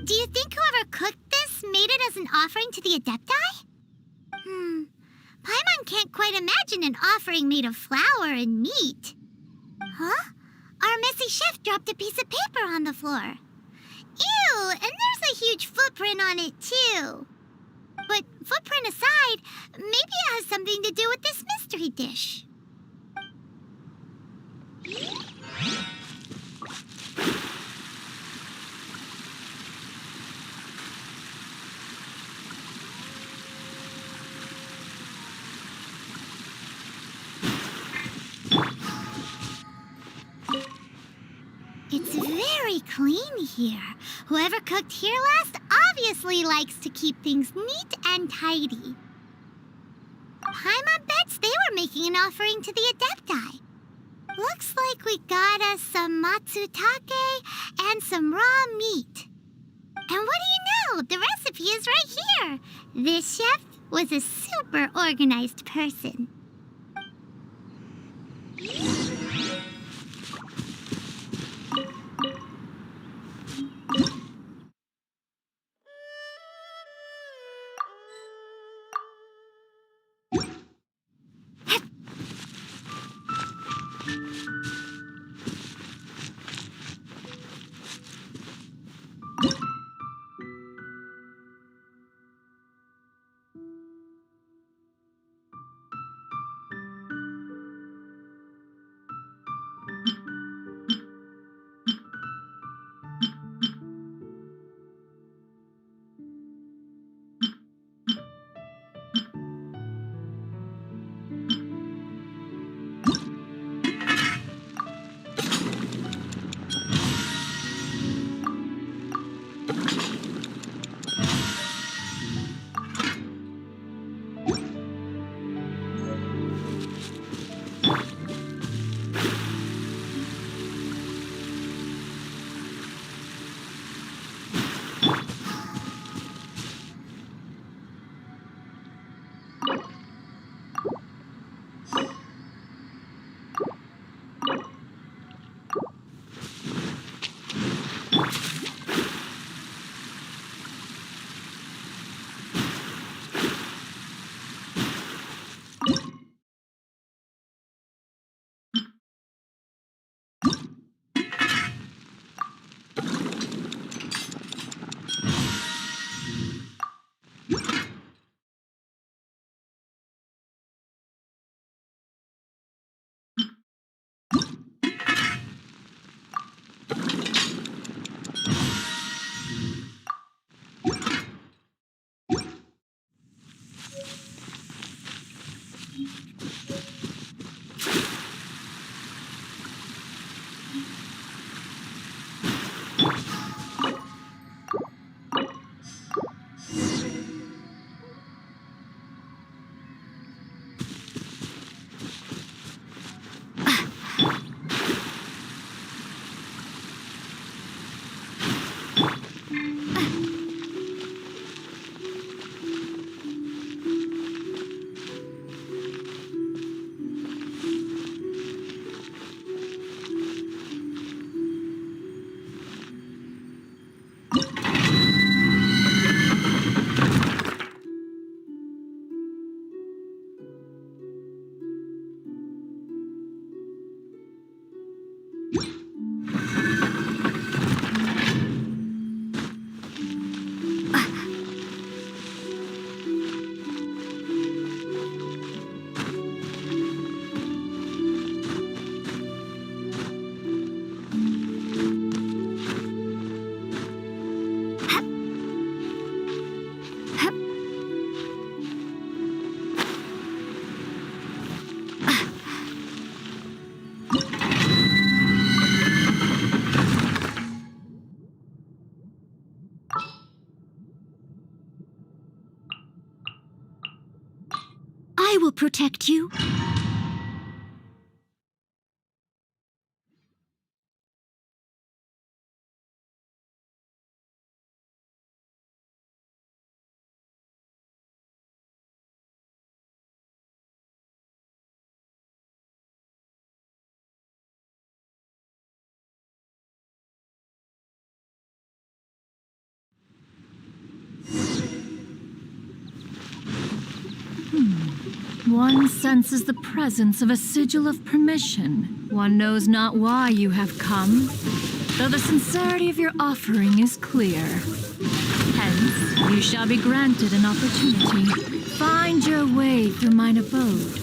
Do you think whoever cooked this made it as an offering to the Adepti? Paimon can't quite imagine an offering made of flour and meat. Huh? Our messy chef dropped a piece of paper on the floor. Ew, and there's a huge footprint on it too. But footprint aside, maybe it has something to do with this mystery dish. It's very clean here. Whoever cooked here last obviously likes to keep things neat and tidy. Paimon bets they were making an offering to the Adepti. Looks like we got us some matsutake and some raw meat. And what do you know? The recipe is right here. This chef was a super organized person. protect you? One senses the presence of a sigil of permission. One knows not why you have come, though the sincerity of your offering is clear. Hence, you shall be granted an opportunity. Find your way through mine abode,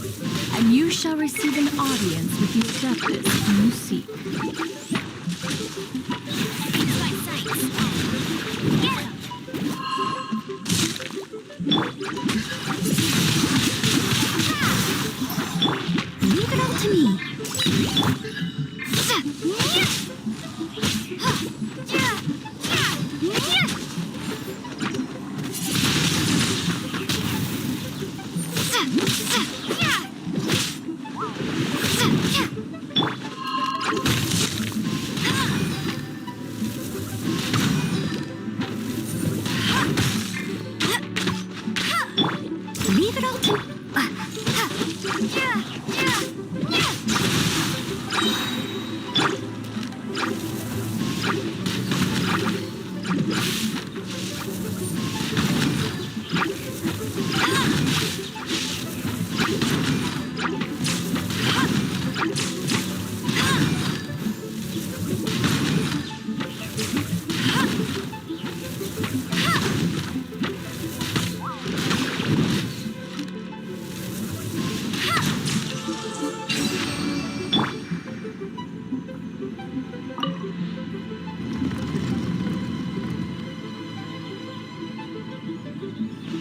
and you shall receive an audience with the Adeptus whom you seek. Leave it all to me. Leave it all to me.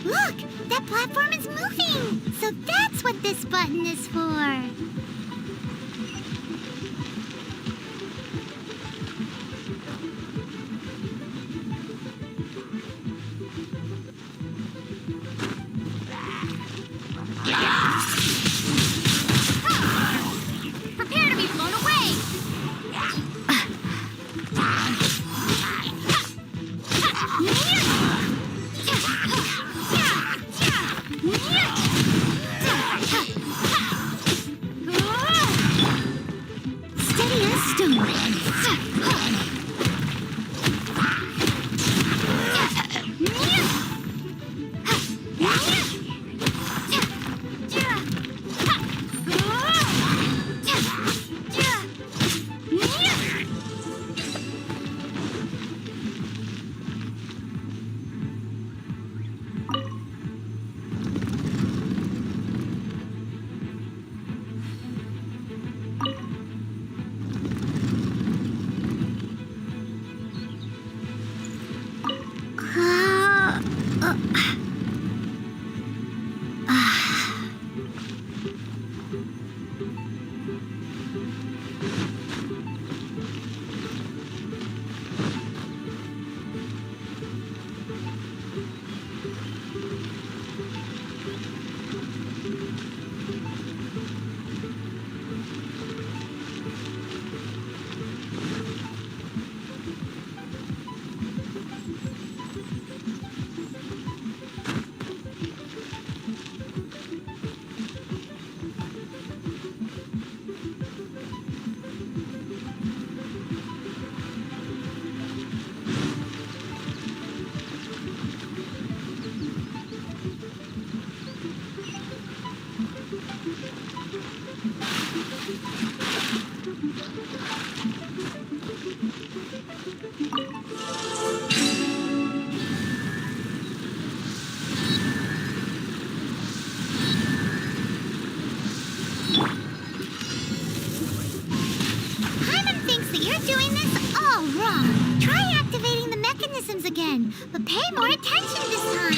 Look! That platform is moving! So that's what this button is for! Prepare to be blown away! Steady as stone. Again, but pay more attention this time.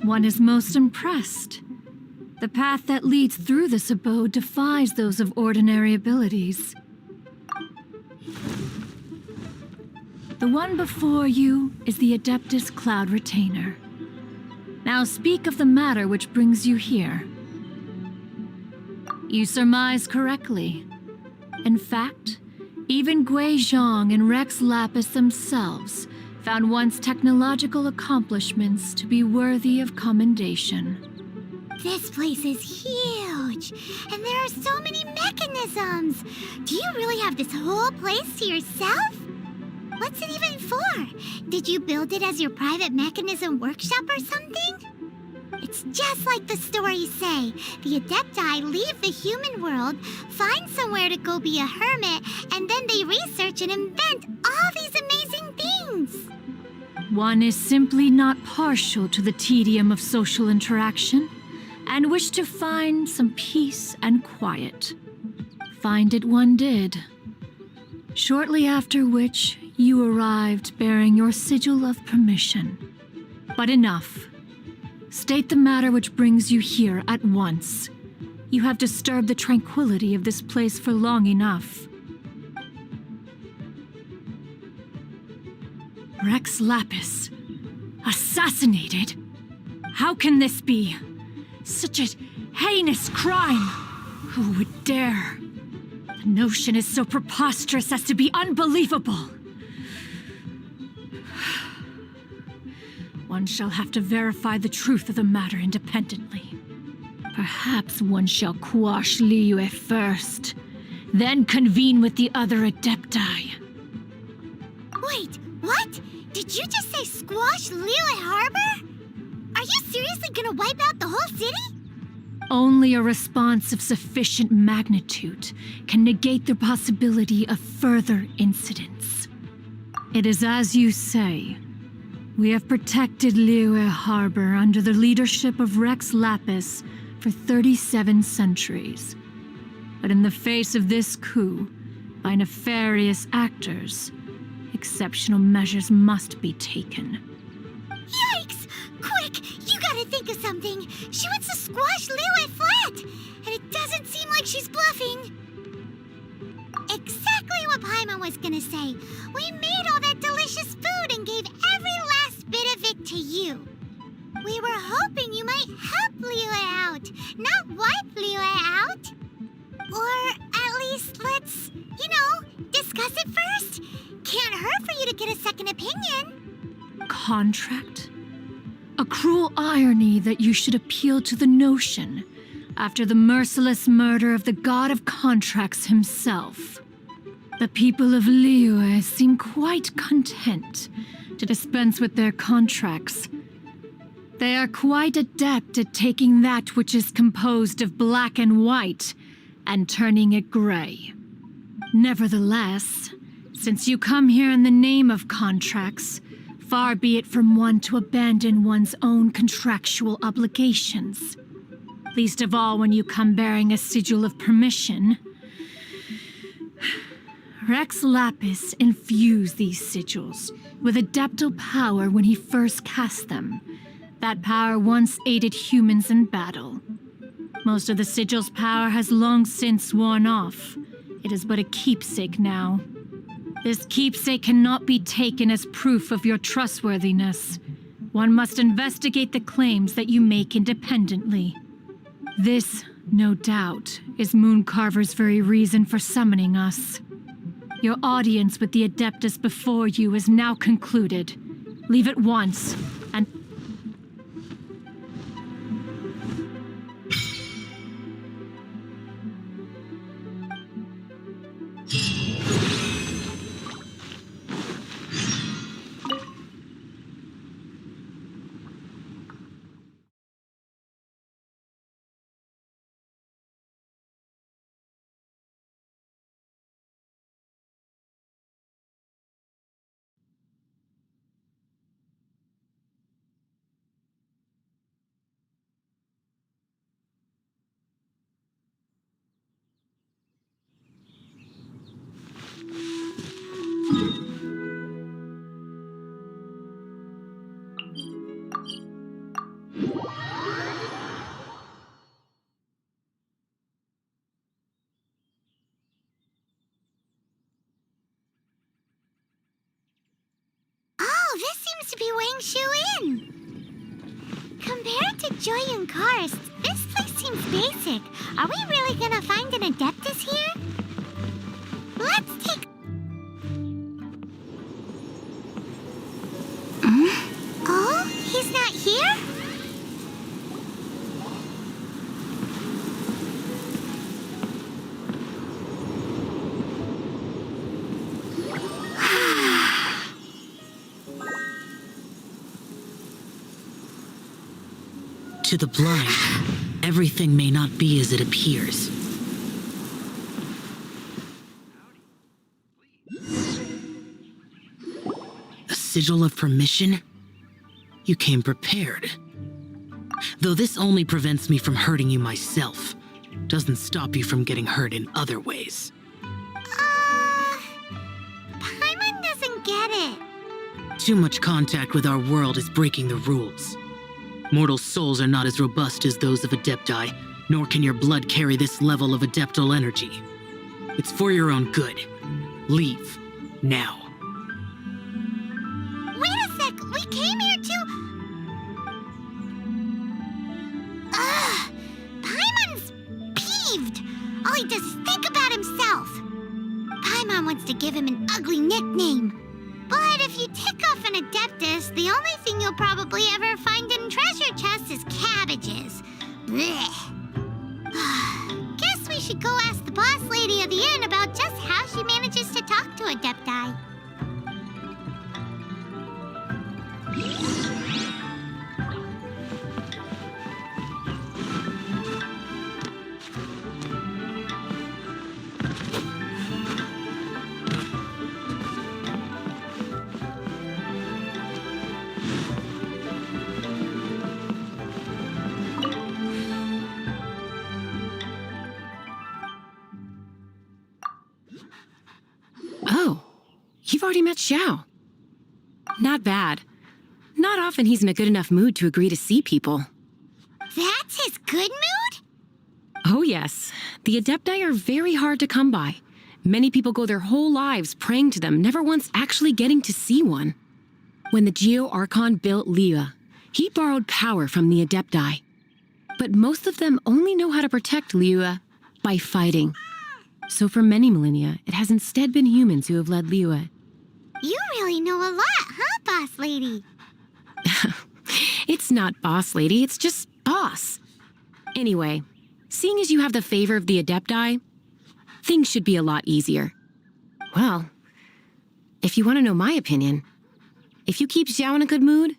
One is most impressed. The path that leads through this abode defies those of ordinary abilities. The one before you is the Adeptus Cloud Retainer. Now speak of the matter which brings you here. You surmise correctly. In fact, even Gui Zhang and Rex Lapis themselves found one's technological accomplishments to be worthy of commendation. This place is huge, and there are so many mechanisms. Do you really have this whole place to yourself? What's it even for? Did you build it as your private mechanism workshop or something? It's just like the stories say. The Adepti leave the human world, find somewhere to go be a hermit, and then they research and invent all these amazing things. One is simply not partial to the tedium of social interaction and wished to find some peace and quiet. Find it one did. Shortly after which, you arrived bearing your sigil of permission. But enough. State the matter which brings you here at once. You have disturbed the tranquility of this place for long enough. Rex Lapis. Assassinated? How can this be? Such a heinous crime! Who would dare? The notion is so preposterous as to be unbelievable. One shall have to verify the truth of the matter independently. Perhaps one shall quash Liyue first, then convene with the other Adepti. Wait, what? Did you just say squash Liyue Harbor? Are you seriously gonna wipe out the whole city? Only a response of sufficient magnitude can negate the possibility of further incidents. It is as you say. We have protected Liyue Harbor under the leadership of Rex Lapis for 37 centuries. But in the face of this coup, by nefarious actors, exceptional measures must be taken. Yikes! Quick, you gotta think of something. She wants to squash Liyue flat, and it doesn't seem like she's bluffing. Exactly what Paimon was gonna say. We made all that delicious food and gave every last bit of it to you. We were hoping you might help Liyue out, not wipe Liyue out. Or at least let's, discuss it first. Can't hurt for you to get a second opinion. Contract? A cruel irony that you should appeal to the notion after the merciless murder of the god of contracts himself. The people of Liyue seem quite content to dispense with their contracts. They are quite adept at taking that which is composed of black and white and turning it gray. Nevertheless, since you come here in the name of contracts, far be it from one to abandon one's own contractual obligations. Least of all when you come bearing a sigil of permission. Rex Lapis infused these sigils with adeptal power when he first cast them. That power once aided humans in battle. Most of the sigil's power has long since worn off. It is but a keepsake now. This keepsake cannot be taken as proof of your trustworthiness. One must investigate the claims that you make independently. This, no doubt, is Mooncarver's very reason for summoning us. Your audience with the Adeptus before you is now concluded. Leave at once, and... Oh, this seems to be Wangshu Inn. Compared to Joyun Karst, this place seems basic. Are we really gonna find an Adeptus here? Let's take... Oh, he's not here? To the blind, everything may not be as it appears. A sigil of permission? You came prepared. Though this only prevents me from hurting you myself, doesn't stop you from getting hurt in other ways. Paimon doesn't get it. Too much contact with our world is breaking the rules. Mortal souls are not as robust as those of Adepti, nor can your blood carry this level of adeptal energy. It's for your own good. Leave. Now. Wait a sec, we came here to... Ugh! Paimon's peeved! All he does is think about himself. Paimon wants to give him an ugly nickname. But if you tick off an Adeptus, the only thing you'll probably ever find in treasure chests is cabbages. Blech. Guess we should go ask the boss lady of the inn about just how she manages to talk to Adepti. Oh, you've already met Xiao. Not bad. Not often he's in a good enough mood to agree to see people. That's his good mood? Oh yes, the Adepti are very hard to come by. Many people go their whole lives praying to them, never once actually getting to see one. When the Geo Archon built Liyue, he borrowed power from the Adepti. But most of them only know how to protect Liyue by fighting. So for many millennia, it has instead been humans who have led Liyue. You really know a lot, huh, boss lady? It's not boss lady, it's just boss. Anyway, seeing as you have the favor of the Adepti, things should be a lot easier. Well, if you want to know my opinion, if you keep Xiao in a good mood,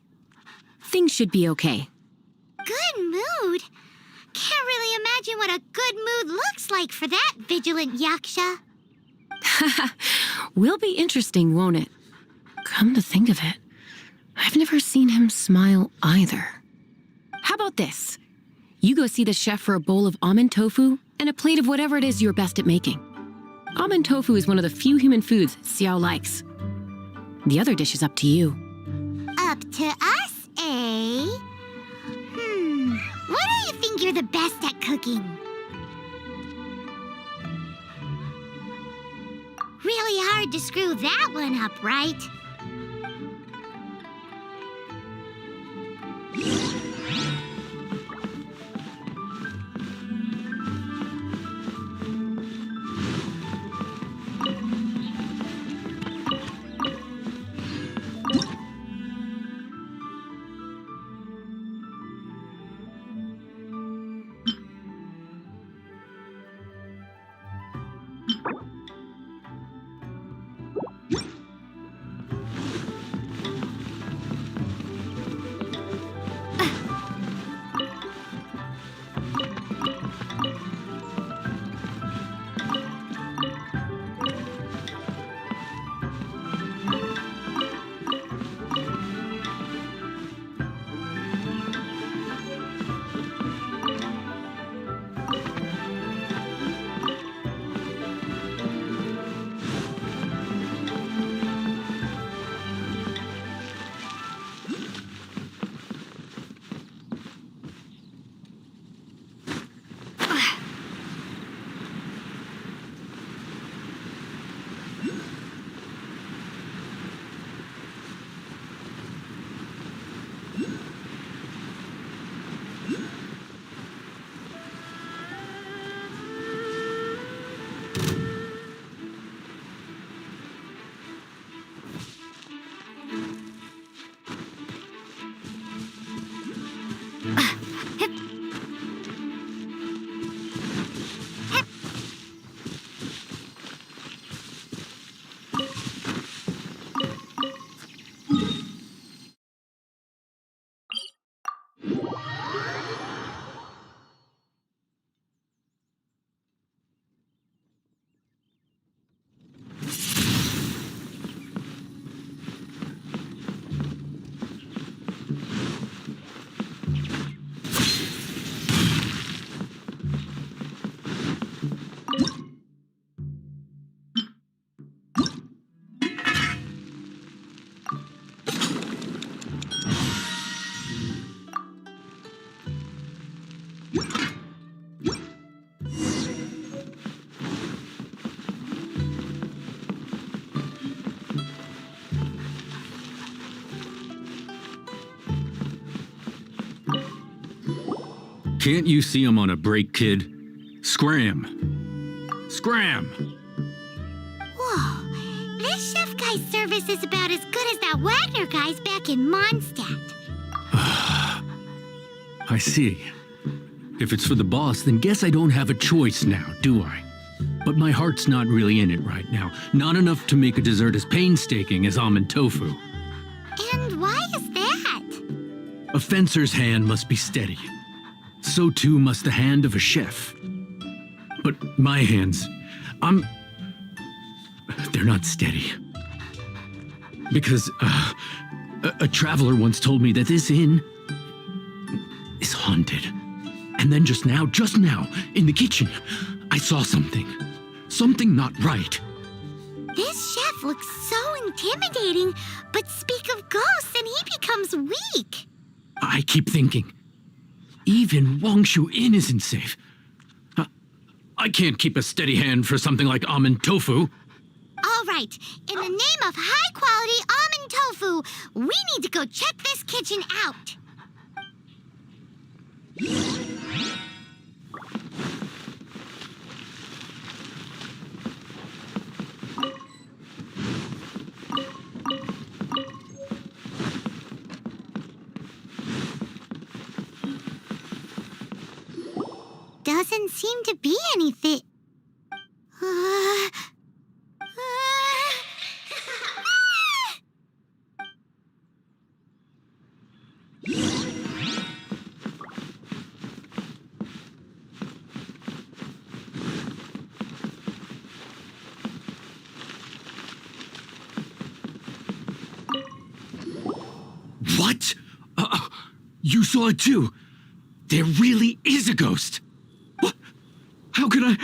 things should be okay. Good mood? Can't really imagine what a good mood looks like for that vigilant Yaksha. Will be interesting, won't it? Come to think of it, I've never seen him smile either. How about this? You go see the chef for a bowl of almond tofu and a plate of whatever it is you're best at making. Almond tofu is one of the few human foods Xiao likes. The other dish is up to you. Up to us, eh? What do you think you're the best at cooking? Really hard to screw that one up, right? Can't you see I'm on a break, kid? Scram! Scram! Whoa, this chef guy's service is about as good as that Wagner guy's back in Mondstadt. I see. If it's for the boss, then guess I don't have a choice now, do I? But my heart's not really in it right now. Not enough to make a dessert as painstaking as almond tofu. And why is that? A fencer's hand must be steady. So too must the hand of a chef. But my hands, they're not steady. Because a traveler once told me that this inn is haunted. And then just now, in the kitchen, I saw something. Something not right. This chef looks so intimidating, but speak of ghosts and he becomes weak. I keep thinking, even Wangshu Inn isn't safe. I can't keep a steady hand for something like almond tofu. All right, in the name of high-quality almond tofu, we need to go check this kitchen out. Doesn't seem to be anything. What? You saw it too? There really is a ghost. What? How could I?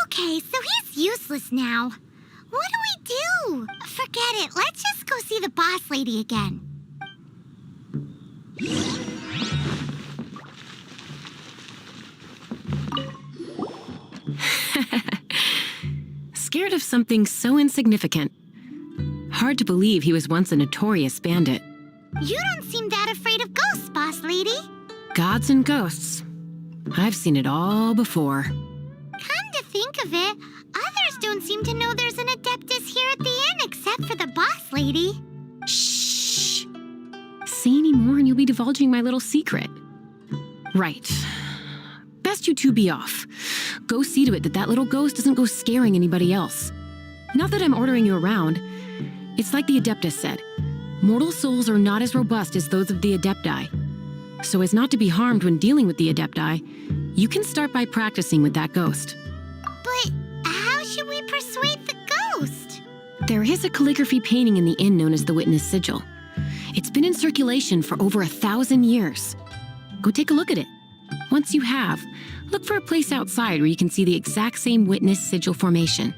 Okay, so he's useless now. What do we do? Forget it. Let's just go see the boss lady again. Scared of something so insignificant. Hard to believe he was once a notorious bandit. You don't seem that afraid of ghosts, boss lady. Gods and ghosts. I've seen it all before. Come to think of it, others don't seem to know there's an Adeptus here at the inn except for the boss lady. Shh. Say any more and you'll be divulging my little secret. Right. Best you two be off. Go see to it that that little ghost doesn't go scaring anybody else. Not that I'm ordering you around. It's like the Adeptus said. Mortal souls are not as robust as those of the Adepti. So as not to be harmed when dealing with the Adepti, you can start by practicing with that ghost. But how should we persuade the ghost? There is a calligraphy painting in the inn known as the Witness Sigil. It's been in circulation for over 1,000 years. Go take a look at it. Once you have, look for a place outside where you can see the exact same Witness Sigil formation.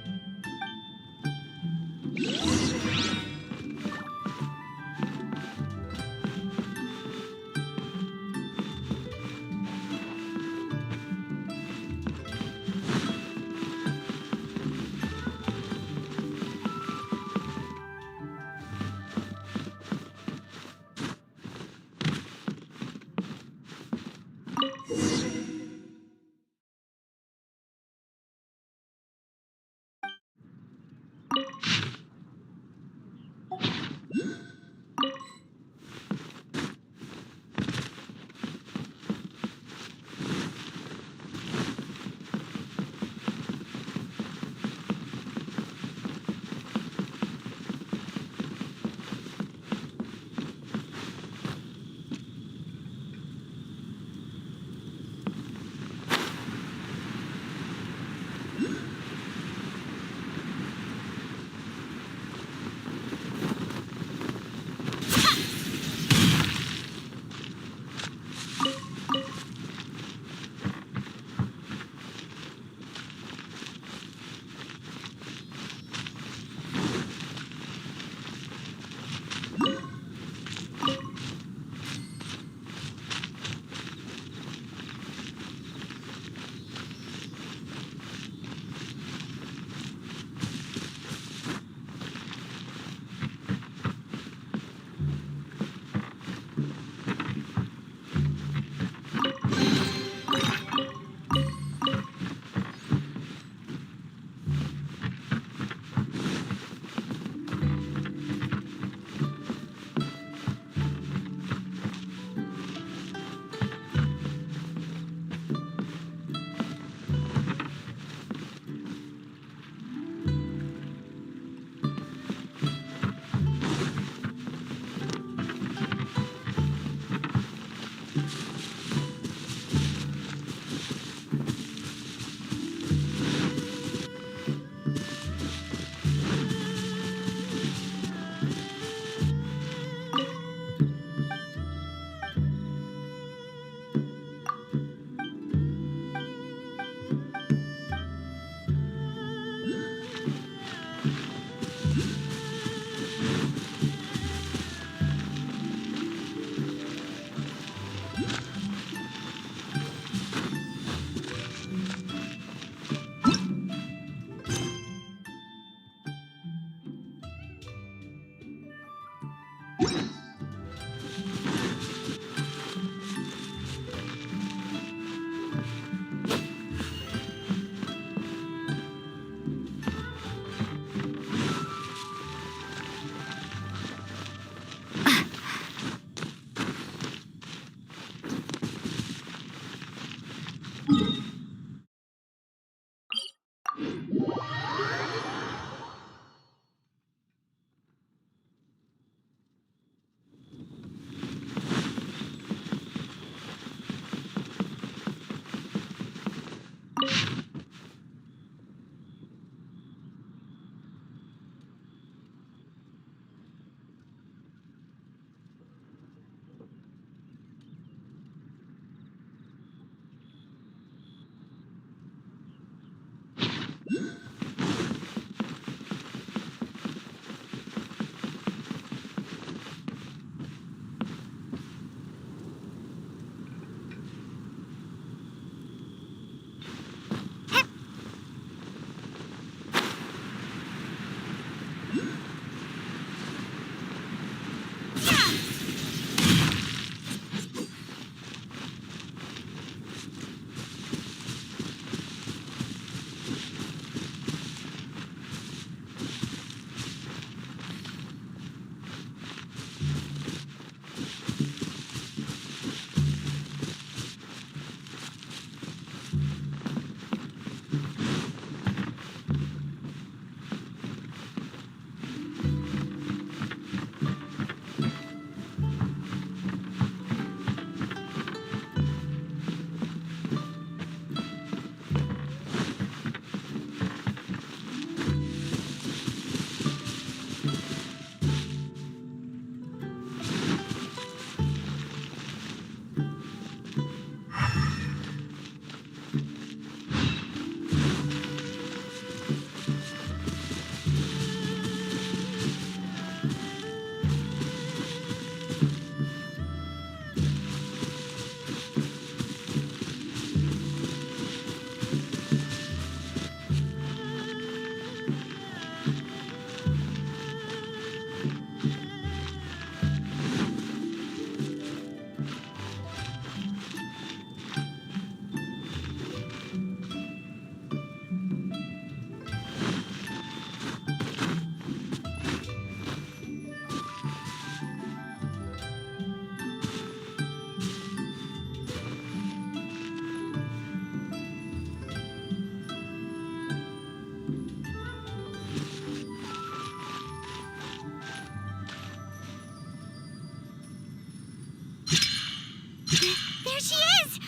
There she is!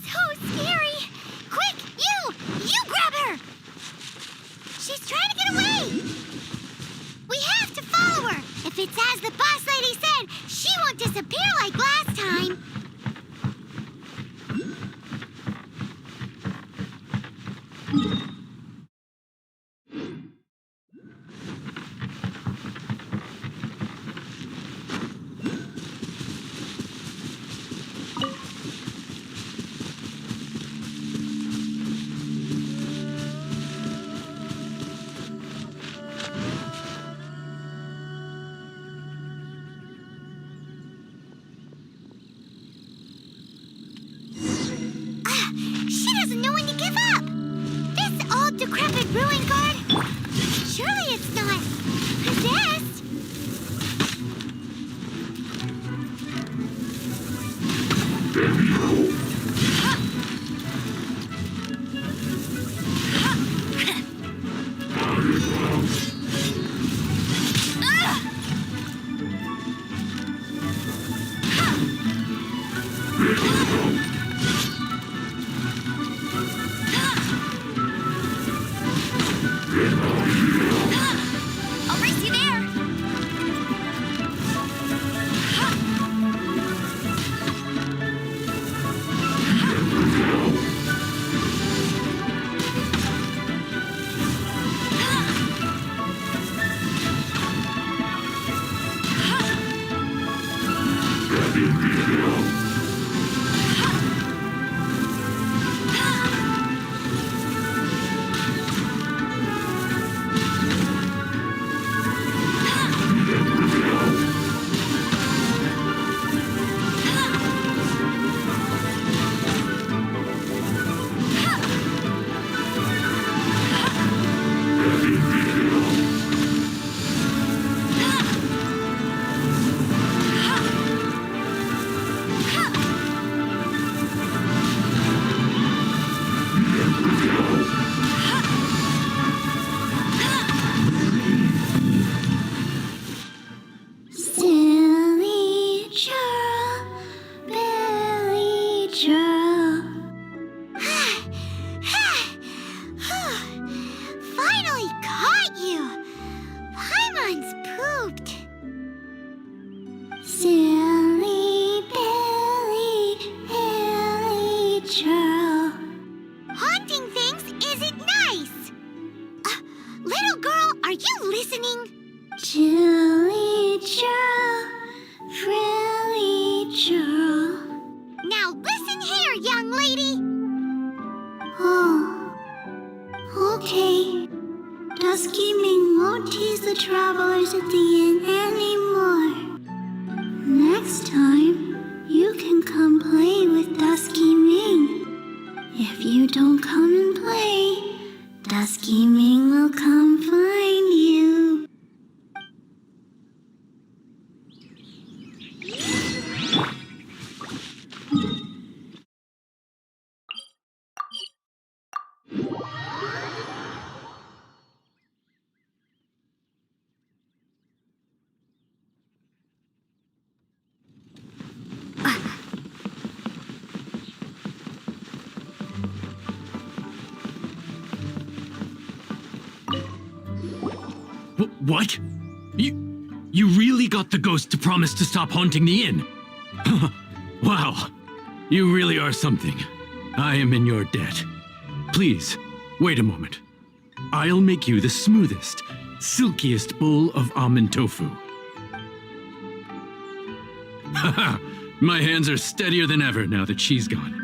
So scary! Quick, you grab her! She's trying to get away! We have to follow her! If it's as the boss lady said, she won't disappear like last time! She doesn't know when to give up! This old decrepit ruin guard? Surely it's not possessed! I'll race you there! Silly churl, Billy churl. Finally caught you! Paimon's pooped. Silly Billy churl. Haunting things isn't nice. Little girl, are you listening? Chilly churl, frilly churl. Now listen here, young lady. Oh, okay. Dusky Ming won't tease the travelers at the inn anymore. Next time, you can come play with Dusky Ming. If you don't come and play, Dusky Ming will come find you. What? You really got the ghost to promise to stop haunting the inn? Wow, you really are something. I am in your debt. Please, wait a moment. I'll make you the smoothest, silkiest bowl of almond tofu. Haha, my hands are steadier than ever now that she's gone.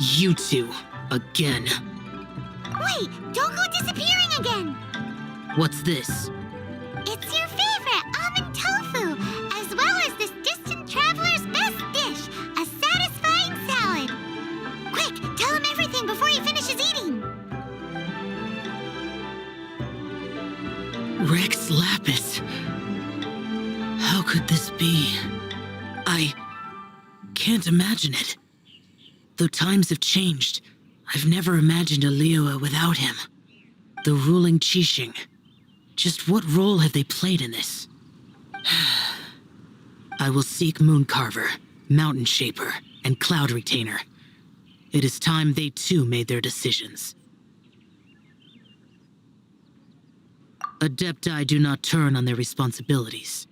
You two, again. Wait, don't go disappearing again. What's this? It's your favorite almond tofu, as well as this distant traveler's best dish, a satisfying salad. Quick, tell him everything before he finishes eating. Rex Lapis. How could this be? I can't imagine it. Though times have changed, I've never imagined a Liyue without him. The ruling Qixing. Just what role have they played in this? I will seek Mooncarver, Mountain Shaper, and Cloud Retainer. It is time they too made their decisions. Adepti do not turn on their responsibilities.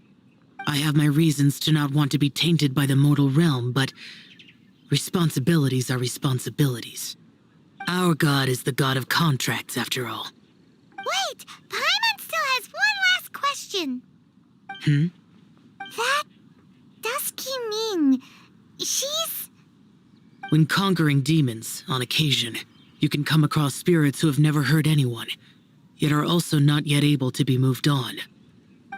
I have my reasons to not want to be tainted by the mortal realm, but responsibilities are responsibilities. Our god is the god of contracts, after all. Wait, Paimon still has one last question. That Dusky Ming, she's... When conquering demons, on occasion, you can come across spirits who have never hurt anyone, yet are also not yet able to be moved on.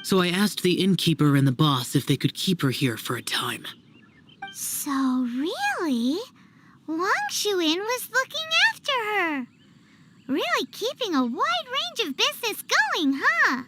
So I asked the innkeeper and the boss if they could keep her here for a time. So really, Wangshu Inn was looking after her. Really keeping a wide range of business going, huh?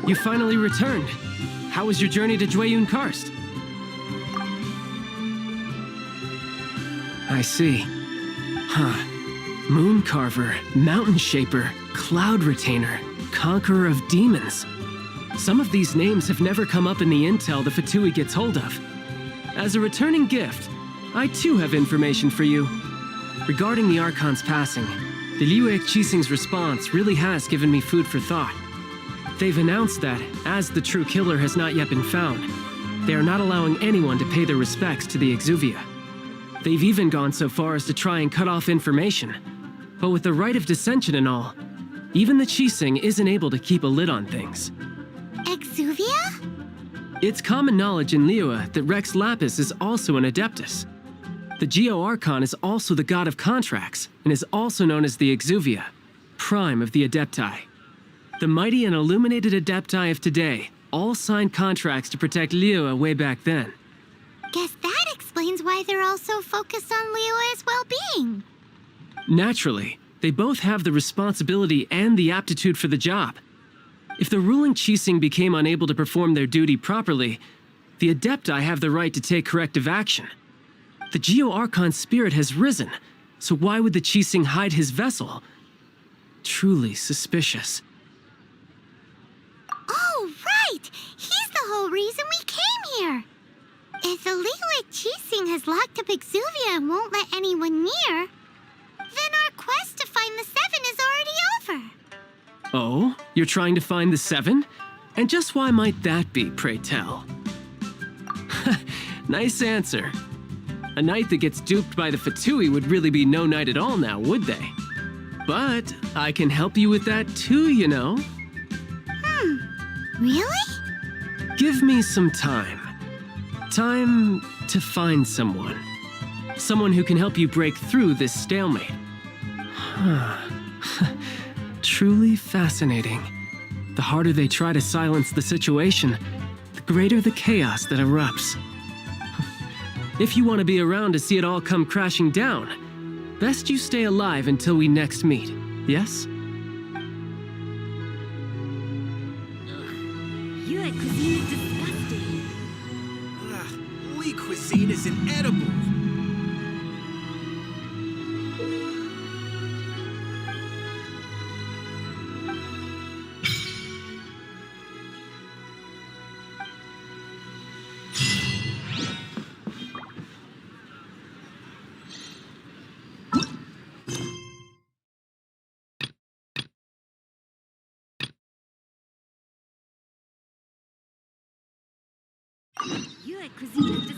You finally returned. How was your journey to Jueyun Karst? I see. Huh. Mooncarver, Mountain Shaper, Cloud Retainer, Conqueror of Demons. Some of these names have never come up in the intel the Fatui gets hold of. As a returning gift, I too have information for you. Regarding the Archon's passing, the Liu Qixing's response really has given me food for thought. They've announced that, as the true killer has not yet been found, they are not allowing anyone to pay their respects to the Exuvia. They've even gone so far as to try and cut off information. But with the rite of dissension and all, even the Qixing isn't able to keep a lid on things. Exuvia? It's common knowledge in Liyue that Rex Lapis is also an Adeptus. The Geo-Archon is also the god of contracts, and is also known as the Exuvia, prime of the Adepti. The mighty and illuminated Adepti of today all signed contracts to protect Liyue way back then. Guess that explains why they're all so focused on Liyue's well-being. Naturally, they both have the responsibility and the aptitude for the job. If the ruling Qixing became unable to perform their duty properly, the Adepti have the right to take corrective action. The Geo-Archon's spirit has risen, so why would the Qixing hide his vessel? Truly suspicious. Oh, right! He's the whole reason we came here! If the Liyue Qixing has locked up Exuvia and won't let anyone near, then our quest to find the Seven is already over. Oh, you're trying to find the Seven? And just why might that be, pray tell? Nice answer. A knight that gets duped by the Fatui would really be no knight at all now, would they? But I can help you with that too, you know. Really? Give me some time. Time to find someone. Someone who can help you break through this stalemate. Truly fascinating. The harder they try to silence the situation, the greater the chaos that erupts. If you want to be around to see it all come crashing down, best you stay alive until we next meet, yes? Yue cuisine is disgusting. Li cuisine is inedible. Yue cuisine is